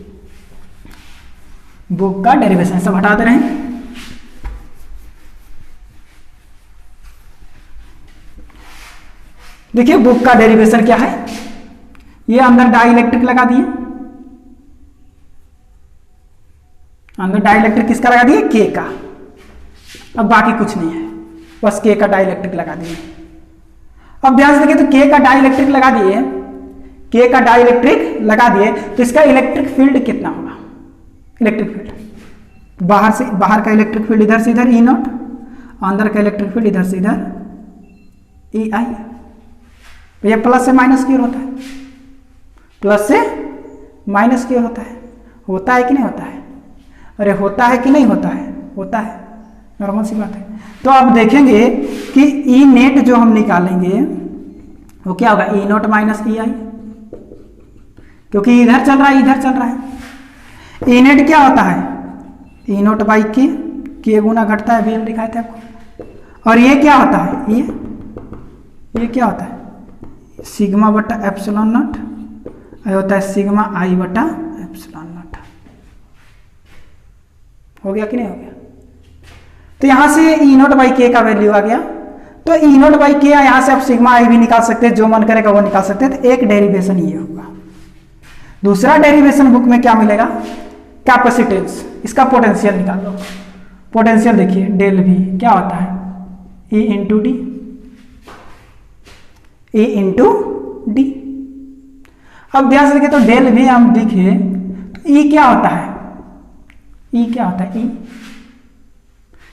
बुक का डेरिवेशन सब हटा दे रहे हैं। देखिए बुक का डेरिवेशन क्या है, ये अंदर डाई इलेक्ट्रिक लगा दिए, अंदर डाई इलेक्ट्रिक किसका लगा दिए, के का। अब बाकी कुछ नहीं है, बस के का डाई इलेक्ट्रिक लगा दिए। अब ध्यान से देखिए, तो के का डाई इलेक्ट्रिक लगा दिए, के का डाई इलेक्ट्रिक लगा दिए, तो इसका इलेक्ट्रिक फील्ड कितना होगा, इलेक्ट्रिक फील्ड बाहर से, बाहर का इलेक्ट्रिक फील्ड इधर से इधर ई नॉट, अंदर का इलेक्ट्रिक फील्ड इधर से इधर ई आई। ये प्लस से माइनस की ओर होता है, प्लस से माइनस की ओर होता है कि नहीं होता है, अरे होता है कि नहीं होता है, होता है, नॉर्मल सी बात है। तो आप देखेंगे कि ई नेट जो हम निकालेंगे वो क्या होगा, ई नॉट माइनस ई आई, क्योंकि इधर चल रहा है, इधर चल रहा है। ई नेट क्या होता है, ई नॉट बाई के गुना घटता है, भी हम दिखाए थे आपको। और ये क्या होता है, ये क्या होता है, सिग्मा बटा एप्सिलॉन नॉट, ये होता है सिग्मा आई बटा एप्सिलॉन नॉट। हो गया कि नहीं हो गया। तो यहां से ई नोट बाई के का वैल्यू आ गया, तो ई नोट बाई के, यहां से आप सिग्मा आई भी निकाल सकते हैं, जो मन करेगा वो निकाल सकते हैं। तो एक डेरिवेशन ये होगा। दूसरा डेरिवेशन बुक में क्या मिलेगा, कैपेसिटेंस, इसका पोटेंशियल निकाल लो। पोटेंशियल देखिए डेल भी क्या होता है, E into D, E into D. अब ध्यान से देखिए, तो डेल भी हम लिखे तो ई क्या होता है, ई क्या होता है, E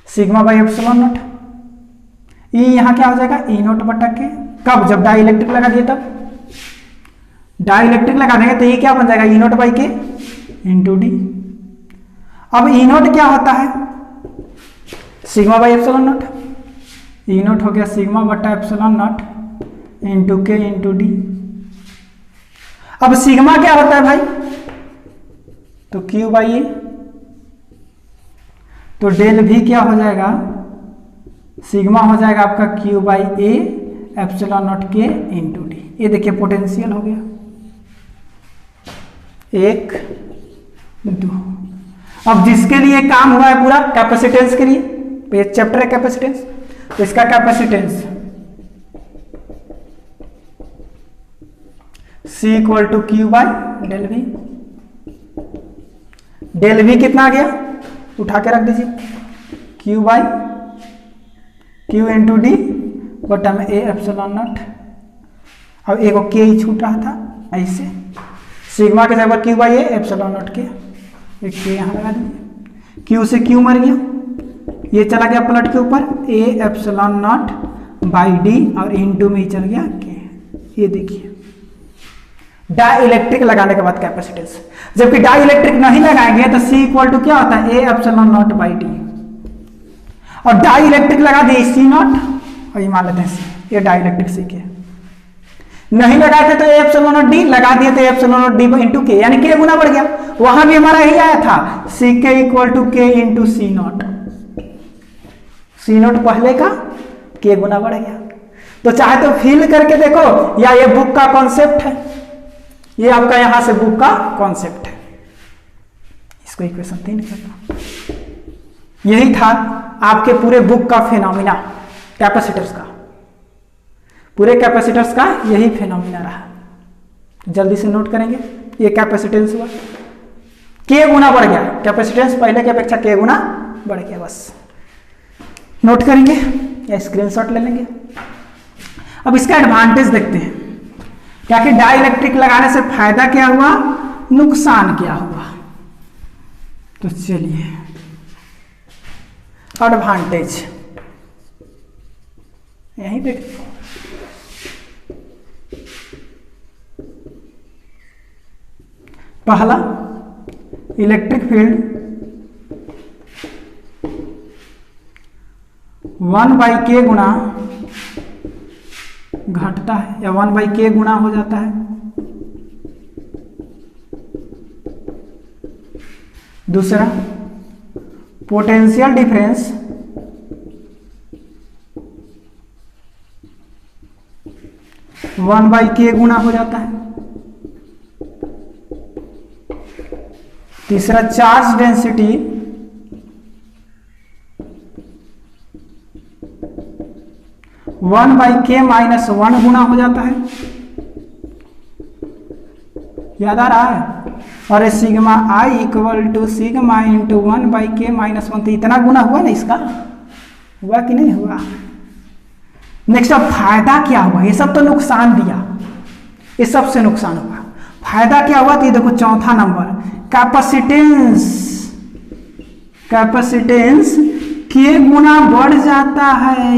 sigma by epsilon not. E यहां क्या हो जाएगा, ई नोट बटा के, कब, जब डाई इलेक्ट्रिक लगा दिए तब। डाई इलेक्ट्रिक लगा देंगे तो ये क्या बन जाएगा, ई नोट बाई के इंटू डी। अब ई नोट क्या होता है, sigma by epsilon not, E note हो गया सिग्मा बटा एप्सिलॉन नॉट इंटू के इंटू डी। अब सिग्मा क्या होता है भाई, तो क्यू बाई ए, तो डेल भी क्या हो जाएगा, सिग्मा हो जाएगा आपका Q by A epsilon not के इंटू डी। ये देखिए पोटेंशियल हो गया 1 2। अब जिसके लिए काम हुआ है पूरा कैपेसिटेंस के लिए, तो ये चैप्टर है कैपेसिटेंस, तो इसका capacitance C equal to Q by del V. Del V कितना आ गया, उठा के रख दीजिए, Q by Q into D बटा में ए एप्सिलॉन नॉट। अब एक के ही छूट रहा था, ऐसे सिग्मा के जगह Q by A epsilon not के, एक के यहाँ लगा दीजिए, क्यू से क्यू मर गया, ये चला गया पलट के ऊपर, ए एप्सिलॉन नॉट बाई डी और इंटू में ही चल गया के। ये देखिए डाई इलेक्ट्रिक लगाने के बाद कैपेसिटेंस, जबकि डाई इलेक्ट्रिक नहीं लगाएंगे तो C इक्वल टू क्या होता है, ए एप्सिलॉन नॉट बाई डी। और डाई इलेक्ट्रिक लगा दिए C नॉट, और ये मान लेते हैं C, ये डाई इलेक्ट्रिक C के। नहीं लगाए थे तो ए एप्सिलॉन नॉट डी, लगा दिए तो एप्सिलॉन नॉट डी इंटू के, यानी के गुना बढ़ गया। वहां भी हमारा यही आया था, C के इक्वल टू के into C not. C not पहले का, के गुना बढ़ गया। तो चाहे तो फील करके देखो, या ये बुक का कॉन्सेप्ट है, ये आपका यहां से बुक का कॉन्सेप्ट है, इसको इक्वेशन 3 करना। यही था आपके पूरे बुक का फिनोमिना कैपेसिटर्स का, पूरे कैपेसिटर्स का यही फिनोमिना रहा। जल्दी से नोट करेंगे, ये कैपेसिटेंस हुआ, के गुना बढ़ गया, कैपेसिटेंस पहले की अपेक्षा के गुना बढ़ गया, बस नोट करेंगे या स्क्रीनशॉट ले लेंगे। अब इसका एडवांटेज देखते हैं, क्या कि डाई इलेक्ट्रिक लगाने से फायदा क्या हुआ, नुकसान क्या हुआ। तो चलिए एडवांटेज यही देखते हैं। पहला, इलेक्ट्रिक फील्ड 1/k गुना घटता है, या 1/k गुना हो जाता है। दूसरा, पोटेंशियल डिफरेंस 1/k गुना हो जाता है। तीसरा, चार्ज डेंसिटी 1/k माइनस 1 गुना हो जाता है। याद आ रहा है? और sigma I equal to sigma into 1/k minus 1, तो इतना गुना हुआ ना, इसका हुआ कि नहीं हुआ। नेक्स्ट, अब फायदा क्या हुआ, ये सब तो नुकसान दिया, ये सबसे नुकसान हुआ। फायदा क्या हुआ, तो ये देखो चौथा नंबर, कैपेसिटेंस, कैपेसिटेंस के गुना बढ़ जाता है,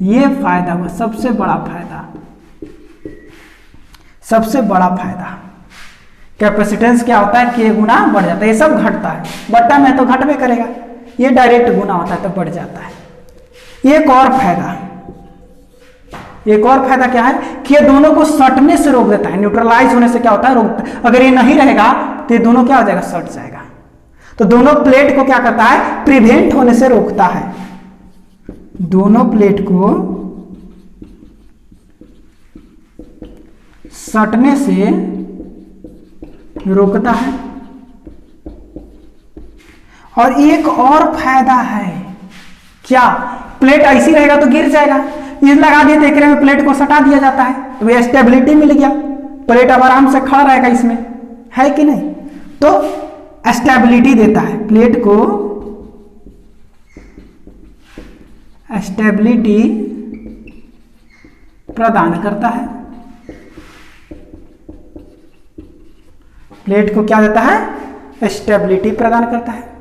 ये फायदा हुआ, सबसे बड़ा फायदा, सबसे बड़ा फायदा। कैपेसिटेंस क्या होता है, के गुना बढ़ जाता है, ये सब घटता है, बट्टा में तो घटवे करेगा, ये डायरेक्ट गुना होता है तो बढ़ जाता है। एक और फायदा, एक और फायदा क्या है कि ये दोनों को सटने से रोक देता है, न्यूट्रलाइज होने से क्या होता है, रोकता है। अगर ये नहीं रहेगा तो ये दोनों क्या हो जाएगा, सट जाएगा। तो दोनों प्लेट को क्या करता है, प्रिवेंट होने से रोकता है, दोनों प्लेट को सटने से रोकता है। और एक और फायदा है, क्या, प्लेट ऐसी रहेगा तो गिर जाएगा, ये लगा दिए तो एकरे में प्लेट को सटा दिया जाता है, तो ये स्टेबिलिटी मिल गया, प्लेट अब आराम से खड़ा रहेगा इसमें, है कि नहीं। तो स्टेबिलिटी देता है, प्लेट को स्टेबिलिटी प्रदान करता है, प्लेट को क्या देता है, स्टेबिलिटी प्रदान करता है।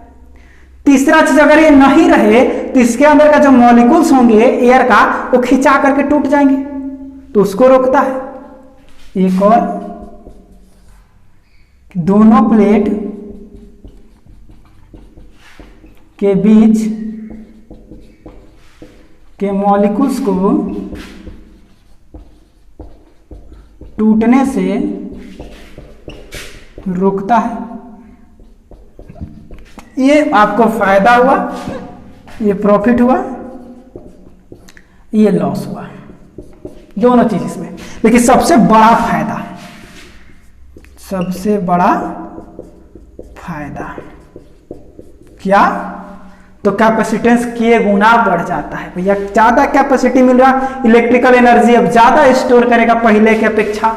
तीसरा चीज, अगर ये नहीं रहे तो इसके अंदर का जो मॉलिक्यूल्स होंगे एयर का, वो खिंचा करके टूट जाएंगे, तो उसको रोकता है। एक और, दोनों प्लेट के बीच के मॉलिक्यूल्स को टूटने से रोकता है। ये आपको फायदा हुआ, ये प्रॉफिट हुआ। ये लॉस हुआ, दोनों चीज इसमें। लेकिन सबसे बड़ा फायदा, सबसे बड़ा फायदा क्या, तो कैपेसिटेंस के गुना बढ़ जाता है भैया। ज्यादा कैपेसिटी मिल रहा, इलेक्ट्रिकल एनर्जी अब ज्यादा स्टोर करेगा पहले की अपेक्षा।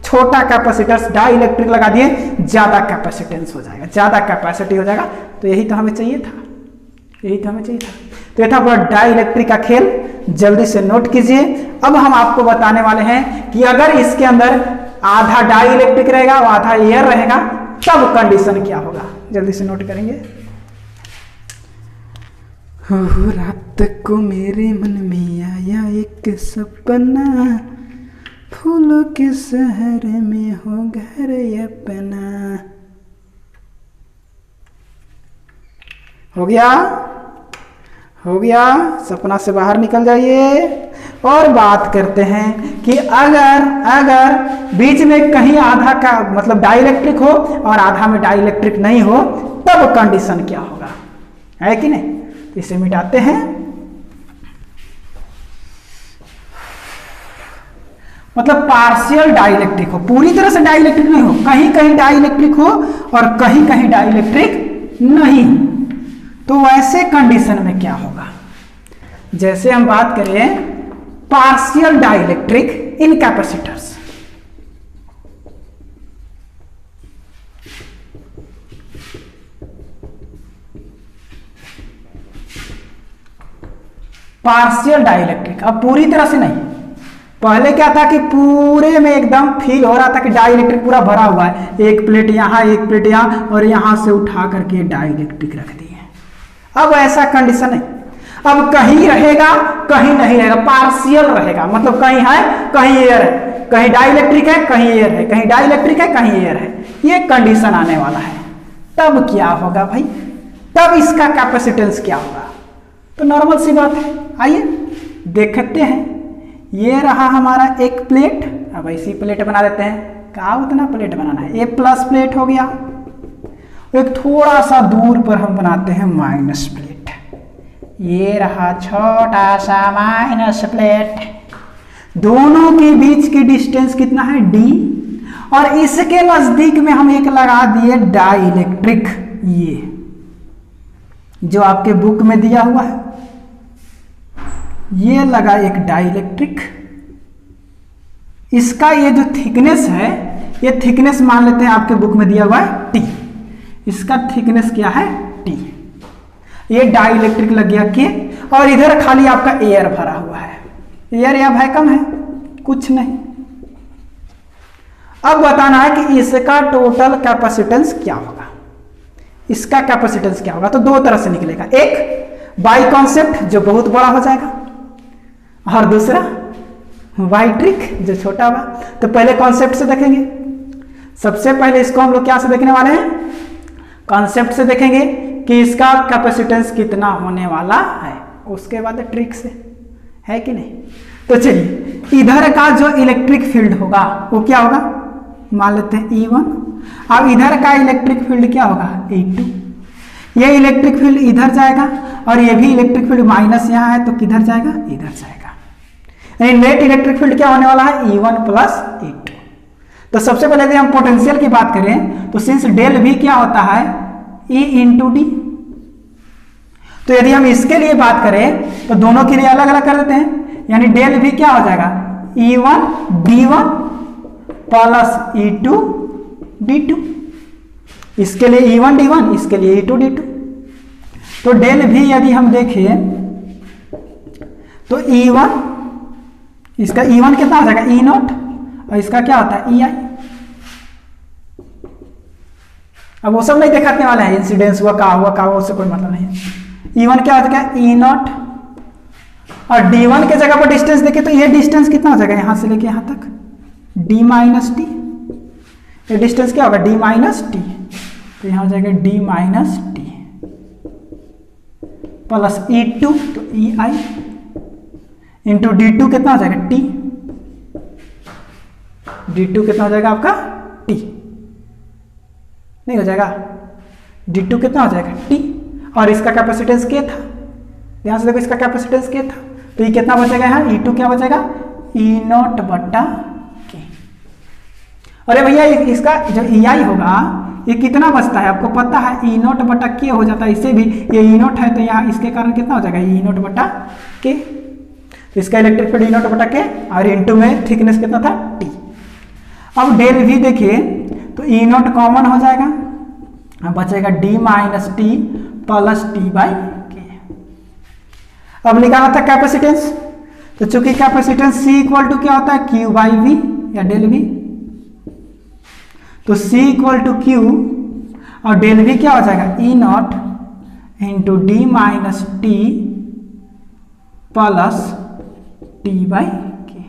छोटा कैपेसिटर डाई इलेक्ट्रिक लगा दिए, ज्यादा कैपेसिटेंस हो जाएगा, ज्यादा कैपेसिटी हो जाएगा। तो यही तो हमें चाहिए था, यही तो हमें चाहिए था। तो ये था पूरा डाई इलेक्ट्रिक का खेल, जल्दी से नोट कीजिए। अब हम आपको बताने वाले हैं कि अगर इसके अंदर आधा डाई इलेक्ट्रिक रहेगा और आधा एयर रहेगा, तब कंडीशन क्या होगा। जल्दी से नोट करेंगे। हो रात को मेरे मन में आया एक सपना, फूलों के शहर में हो घर अपना। हो गया, हो गया, सपना से बाहर निकल जाइए। और बात करते हैं कि अगर बीच में कहीं आधा का मतलब डाई इलेक्ट्रिक हो और आधा में डाई इलेक्ट्रिक नहीं हो, तब कंडीशन क्या होगा, है कि नहीं। तो इसे मिटाते हैं। मतलब पार्शियल डाई इलेक्ट्रिक हो, पूरी तरह से डाई इलेक्ट्रिक नहीं हो, कहीं कहीं डाई इलेक्ट्रिक हो और कहीं कहीं डाई इलेक्ट्रिक नहीं, तो वैसे कंडीशन में क्या होगा। जैसे हम बात करें पार्शियल डाई इलेक्ट्रिक इन कैपेसिटर्स, पार्शियल डाई इलेक्ट्रिक, अब पूरी तरह से नहीं। पहले क्या था कि पूरे में एकदम फील हो रहा था कि डाई इलेक्ट्रिक पूरा भरा हुआ है, एक प्लेट यहाँ एक प्लेट यहाँ, और यहां से उठा करके डाई इलेक्ट्रिक रख दिए। अब ऐसा कंडीशन नहीं, अब कहीं रहेगा कहीं नहीं रहेगा, पार्शियल रहेगा। मतलब कहीं है कहीं एयर है, कहीं डाई इलेक्ट्रिक है कहीं एयर है, कहीं डाई इलेक्ट्रिक है कहीं एयर है, ये कंडीशन आने वाला है। तब क्या होगा भाई, तब इसका कैपेसिटेंस क्या होगा। तो नॉर्मल सी बात है, आइए देखते हैं। ये रहा हमारा एक प्लेट, अब ऐसी प्लेट बना देते हैं, क्या उतना प्लेट बनाना है, ए प्लस प्लेट हो गया। एक थोड़ा सा दूर पर हम बनाते हैं माइनस प्लेट, ये रहा छोटा सा माइनस प्लेट। दोनों के बीच की डिस्टेंस कितना है, डी, और इसके नजदीक में हम एक लगा दिए डाई इलेक्ट्रिक, ये जो आपके बुक में दिया हुआ है, ये लगा एक डाई इलेक्ट्रिक। इसका ये जो थिकनेस है, ये थिकनेस मान लेते हैं आपके बुक में दिया हुआ है टी, इसका थिकनेस क्या है टी। ये डाई इलेक्ट्रिक लग गया के, और इधर खाली आपका एयर भरा हुआ है, एयर या वैक्यूम है, कुछ नहीं। अब बताना है कि इसका टोटल कैपेसिटेंस क्या होगा, इसका कैपेसिटेंस क्या होगा। तो दो तरह से निकलेगा, एक बाई कॉन्सेप्ट जो बहुत बड़ा हो जाएगा, और दूसरा बाई ट्रिक जो छोटा होगा। तो पहले कॉन्सेप्ट से देखेंगे। सबसे पहले इसको हम लोग क्या से देखने वाले हैं, कॉन्सेप्ट से देखेंगे कि इसका कैपेसिटेंस कितना होने वाला है, उसके बाद ट्रिक से, है कि नहीं। तो चलिए, इधर का जो इलेक्ट्रिक फील्ड होगा वो क्या होगा, मान लेते हैं E1। अब इधर का इलेक्ट्रिक फील्ड क्या होगा, E2। ये इलेक्ट्रिक फील्ड इधर जाएगा, और ये भी इलेक्ट्रिक फील्ड माइनस यहाँ है, तो किधर जाएगा, इधर जाएगा। यानी नेट इलेक्ट्रिक फील्ड क्या होने वाला है, E1 प्लस E2। तो सबसे पहले यदि हम पोटेंशियल की बात करें, तो सिंस डेल भी क्या होता है, E इंटू डी। तो यदि हम इसके लिए बात करें तो दोनों के लिए अलग अलग कर देते हैं, यानी डेल भी क्या हो जाएगा, E1 D1 plus E2 D2। इसके लिए E1 D1, इसके लिए E2 D2। तो डेल भी यदि हम देखें तो E1, इसका E1 कितना हो जाएगा, E0, और इसका क्या होता है, EI। अब वो सब नहीं दिखाने वाले हैं, इंसिडेंस हुआ का हुआ उससे कोई मतलब नहीं है। E1 क्या हो जाएगा, E0, और D1 के जगह पर डिस्टेंस देखे तो ये डिस्टेंस कितना हो जाएगा, यहां से लेके यहां तक, D माइनस टी। ये डिस्टेंस क्या होगा, D माइनस टी। तो यहां हो जाएगा D minus T plus E2, तो EI इंटू D2 कितना हो जाएगा, T। D2 कितना हो जाएगा आपका, T। नहीं हो जाएगा, D2 कितना हो जाएगा, T। और इसका कैपेसिटेंस क्या था, ध्यान से देखो, इसका कैपेसिटेंस क्या था, तो ये कितना बचेगा यहाँ E2 क्या बचेगा E0 बट्टा के। अरे भैया इसका जो EI होगा ये कितना बचता है आपको पता है E0 बट्टा के हो जाता है, इससे भी ये E0 है तो यहाँ इसके कारण कितना हो जाएगा E0 बट्टा के। इसका इलेक्ट्रिक फील्ड E0 बट्टा के और इनटू में थिकनेस कितना था T। अब डेल V देखिए तो E0 कॉमन हो जाएगा, अब बचेगा D minus T plus T by के। अब निकाला था कैपेसिटेंस, तो चूंकि कैपेसिटेंस C इक्वल टू क्या होता है Q बाई V या डेल V, तो C इक्वल टू Q और डेल V क्या हो जाएगा E0 into D minus T plus T by के।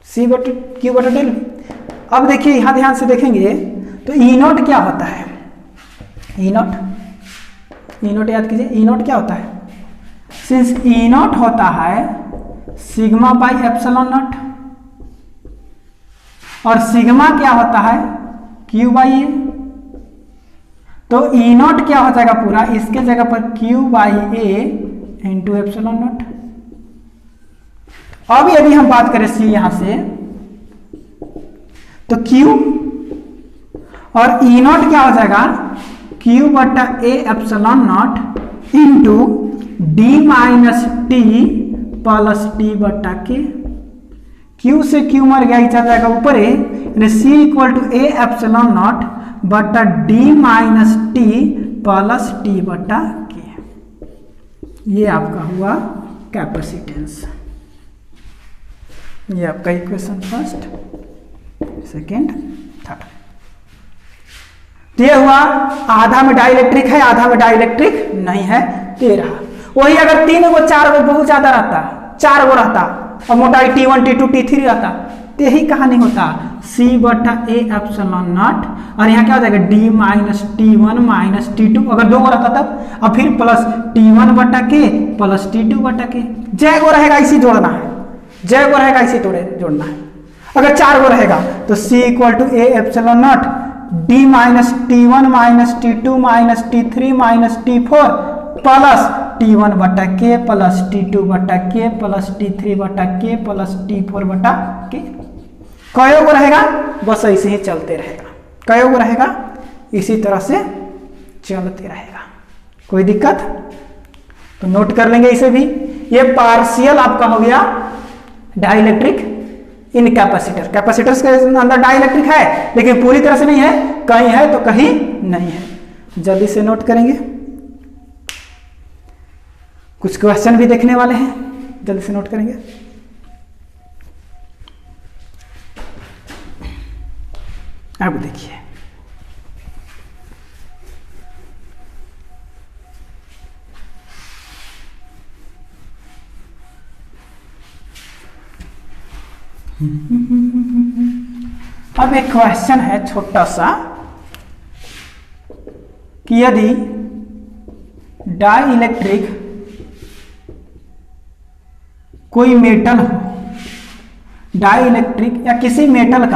C बटे Q बटे डेल V। अब देखिए यहां ध्यान से देखेंगे तो E0 क्या होता है, E0 याद कीजिए E0 क्या होता है, सिंस E0 होता है सिग्मा बाई एप्सिलॉन नॉट और सिग्मा क्या होता है Q बाई ए, तो E0 क्या हो जाएगा पूरा इसके जगह पर Q by A into epsilon not. अब यदि हम बात करें C यहां से तो Q और E0 क्या हो जाएगा Q बटा ए epsilon not into D minus T plus T बटा के। Q से Q मर गया चल जाएगा ऊपर ए, यानी C equal to A epsilon not बटा D minus T plus T बटा के। ये आपका हुआ कैपेसिटेंस, ये आपका इक्वेशन फर्स्ट सेकेंड थर्ड। ये हुआ आधा में डाइलेक्ट्रिक है आधा में डाइलेक्ट्रिक नहीं है, ये रहा। वही अगर 3 गो 4 गो बहुत ज्यादा रहता 4 गो रहता और मोटाई T1 T2 T3 रहता तो यही कहानी होता C बटा ए एप्सिलॉन नॉट और यहाँ क्या हो जाएगा D minus T1 minus T2, अगर 2 गो रहता तब और फिर प्लस T1 बटा के प्लस T2 बटा के। जय गो रहेगा इसी जोड़ना है, जय गो रहेगा इसी जोड़ना है। अगर 4 गो रहेगा तो C equal to A epsilon naught D minus T1 minus T2 minus T3 minus T4 plus T1 बटा के प्लस T2 बटा के प्लस T3 बटा के प्लस T4 बटा के। कयो को रहेगा बस ऐसे ही चलते रहेगा, कयो को रहेगा इसी तरह से चलते रहेगा, कोई दिक्कत तो नोट कर लेंगे इसे भी। ये पार्शियल आपका हो गया डाइलेक्ट्रिक इन कैपेसिटर। कैपेसिटर्स के अंदर डाइलेक्ट्रिक है लेकिन पूरी तरह से नहीं है, कहीं है तो कहीं नहीं है। जल्दी से नोट करेंगे, कुछ क्वेश्चन भी देखने वाले हैं, जल्दी से नोट करेंगे। अब देखिए अब एक क्वेश्चन है छोटा सा कि यदि डाई इलेक्ट्रिक कोई मेटल हो, डाई इलेक्ट्रिक या किसी मेटल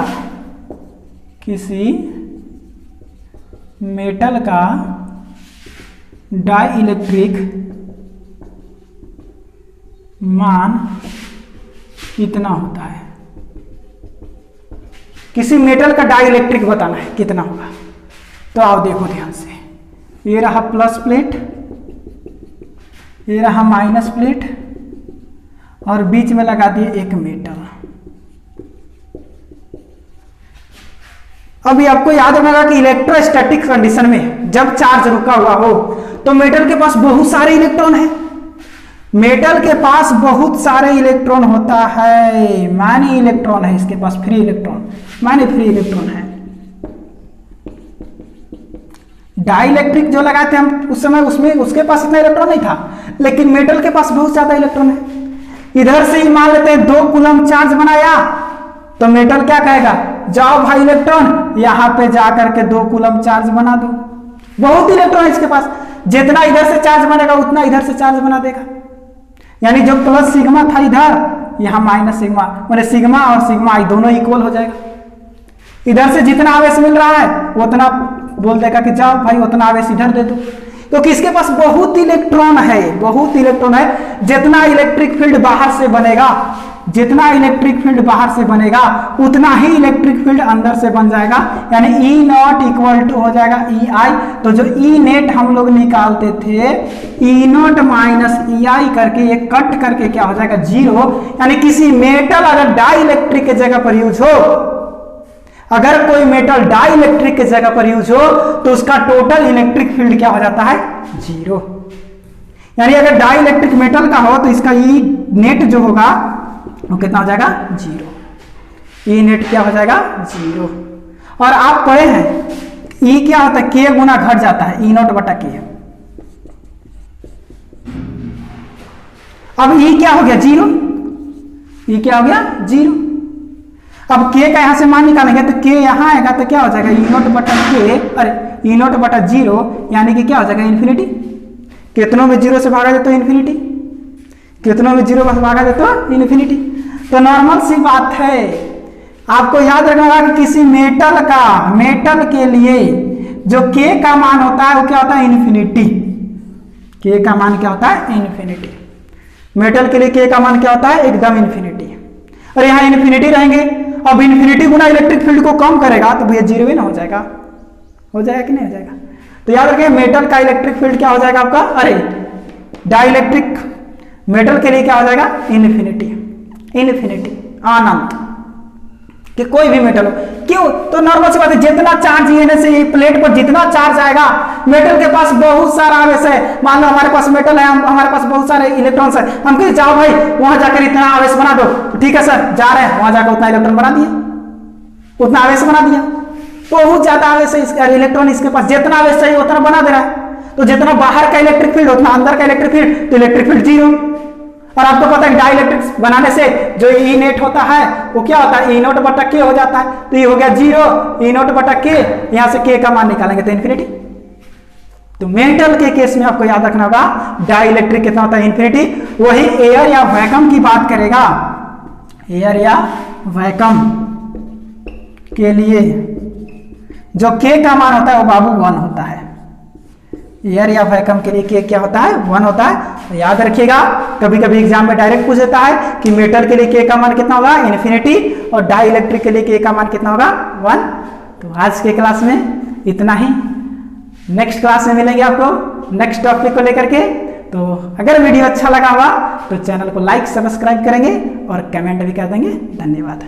का डाई इलेक्ट्रिक मान कितना होता है, किसी मेटल का डाई इलेक्ट्रिक बताना है कितना होगा। तो आप देखो ध्यान से, ये रहा प्लस प्लेट, ये रहा माइनस प्लेट और बीच में लगा दिए एक मेटल। अभी आपको याद होगा कि इलेक्ट्रोस्टैटिक कंडीशन में जब चार्ज रुका हुआ हो तो मेटल के पास बहुत सारे इलेक्ट्रॉन है, मेटल के पास बहुत सारे इलेक्ट्रॉन होता है, मैनी इलेक्ट्रॉन है इसके पास, free electron, many free electron है। डाइलेक्ट्रिक जो लगाए थे हम उस समय उसमें उसके पास इतना इलेक्ट्रॉन नहीं था, लेकिन मेटल के पास बहुत ज्यादा इलेक्ट्रॉन है। इधर से ही मान लेते हैं 2 कूलम चार्ज बनाया तो मेटल क्या कहेगा, जाओ भाई इलेक्ट्रॉन यहां पे जाकर के 2 कूलम चार्ज बना दो। बहुत इलेक्ट्रॉन है इसके पास, जितना इधर से चार्ज बनेगा उतना इधर से चार्ज बना देगा। यानी जो प्लस सिग्मा था इधर, यहां माइनस सिग्मा, मैंने सिग्मा और सिग्मा आई दोनों इक्वल हो जाएगा। इधर से जितना आवेश मिल रहा है उतना बोल देगा कि जाओ भाई उतना आवेश इधर दे दो। तो किसके पास बहुत इलेक्ट्रॉन है, बहुत इलेक्ट्रॉन है। जितना इलेक्ट्रिक फील्ड बाहर से बनेगा, जितना इलेक्ट्रिक फील्ड बाहर से बनेगा उतना ही इलेक्ट्रिक फील्ड अंदर से बन जाएगा, यानी ई नॉट इक्वल टू हो जाएगा ई आई। तो जो ई नेट हम लोग निकालते थे ई नॉट माइनस ई आई करके ये कट करके क्या हो जाएगा 0। यानी किसी मेटल अगर डाई इलेक्ट्रिक के जगह पर यूज हो, अगर कोई मेटल डाई इलेक्ट्रिक के जगह पर यूज हो तो उसका टोटल इलेक्ट्रिक फील्ड क्या हो जाता है 0। यानी अगर डाई इलेक्ट्रिक मेटल का हो तो इसका ई नेट जो होगा वो कितना हो जाएगा 0। ई नेट क्या हो जाएगा 0। और आप पढ़े हैं ई क्या होता है के गुना घट जाता है ई नॉट बटा के। अब ई क्या हो गया 0, ई क्या हो गया 0। अब के का यहां से मान निकालेंगे तो के यहां आएगा तो क्या हो जाएगा ई नॉट बटा के, अरे ई नॉट बटा 0 यानी कि क्या हो जाएगा इन्फिनिटी। कितनों में 0 से भागा दे तो इन्फिनिटी, कितनों में 0 से भागा दे तो इन्फिनिटी। तो नॉर्मल सी बात है, आपको याद रखना होगा कि किसी मेटल के लिए जो के का मान होता है वो क्या होता है इन्फिनिटी। के का मान क्या होता है इन्फिनिटी। मेटल के लिए के का मान क्या होता है एकदम इन्फिनिटी। और यहाँ इन्फिनिटी रहेंगे, अब इन्फिनिटी गुना इलेक्ट्रिक फील्ड को कम करेगा तो भैया 0 ही ना हो जाएगा, हो जाएगा कि नहीं हो जाएगा। तो याद रखिए मेटल का इलेक्ट्रिक फील्ड क्या हो जाएगा आपका, अरे डाइलेक्ट्रिक मेटल के लिए क्या हो जाएगा इन्फिनिटी, इन्फिनिटी अनंत, कि कोई भी मेटल हो। क्यों, तो नॉर्मल सी बात है जितना चार्ज लेने से ये प्लेट पर जितना चार्ज आएगा, मेटल के पास बहुत सारा आवेश है। मान लो हमारे पास मेटल है, हमारे पास बहुत सारे इलेक्ट्रॉन्स है, हम कहें जाओ भाई वहां जाकर इतना आवेश बना दो, ठीक है सर जा रहे हैं, वहां जाकर उतना इलेक्ट्रॉन बना दिया, उतना आवेश बना दिया। बहुत ज्यादा आवेश है इलेक्ट्रॉन इसके पास, जितना आवेश चाहिए उतना बना दे रहा है। तो जितना बाहर का इलेक्ट्रिक फील्ड उतना अंदर का इलेक्ट्रिक फील्ड, तो इलेक्ट्रिक फील्ड 0। और आपको पता है डाइलेक्ट्रिक बनाने से जो ई नेट होता है वो क्या होता है ई नॉट बटा के हो जाता है। तो ये हो गया 0, ई नॉट बटा के, यहां से के का मान निकालेंगे तो इन्फिनिटी। तो मेटल के केस में आपको याद रखना होगा डाइलेक्ट्रिक कितना होता है इन्फिनिटी। वही एयर या वैक्यूम की बात करेगा, एयर या वैक्यूम के लिए जो के का मान होता है वो बाबू 1 होता है। एयर या वैक्यूम के लिए के क्या होता है 1 होता है। तो याद रखिएगा कभी कभी एग्जाम में डायरेक्ट पूछ देता है कि मेटल के लिए के का मान कितना होगा इन्फिनिटी, और डाई इलेक्ट्रिक के लिए के का मान कितना होगा 1। तो आज के क्लास में इतना ही, नेक्स्ट क्लास में मिलेंगे आपको नेक्स्ट टॉपिक को लेकर के। तो अगर वीडियो अच्छा लगा हुआ तो चैनल को लाइक सब्सक्राइब करेंगे और कमेंट भी कर देंगे। धन्यवाद।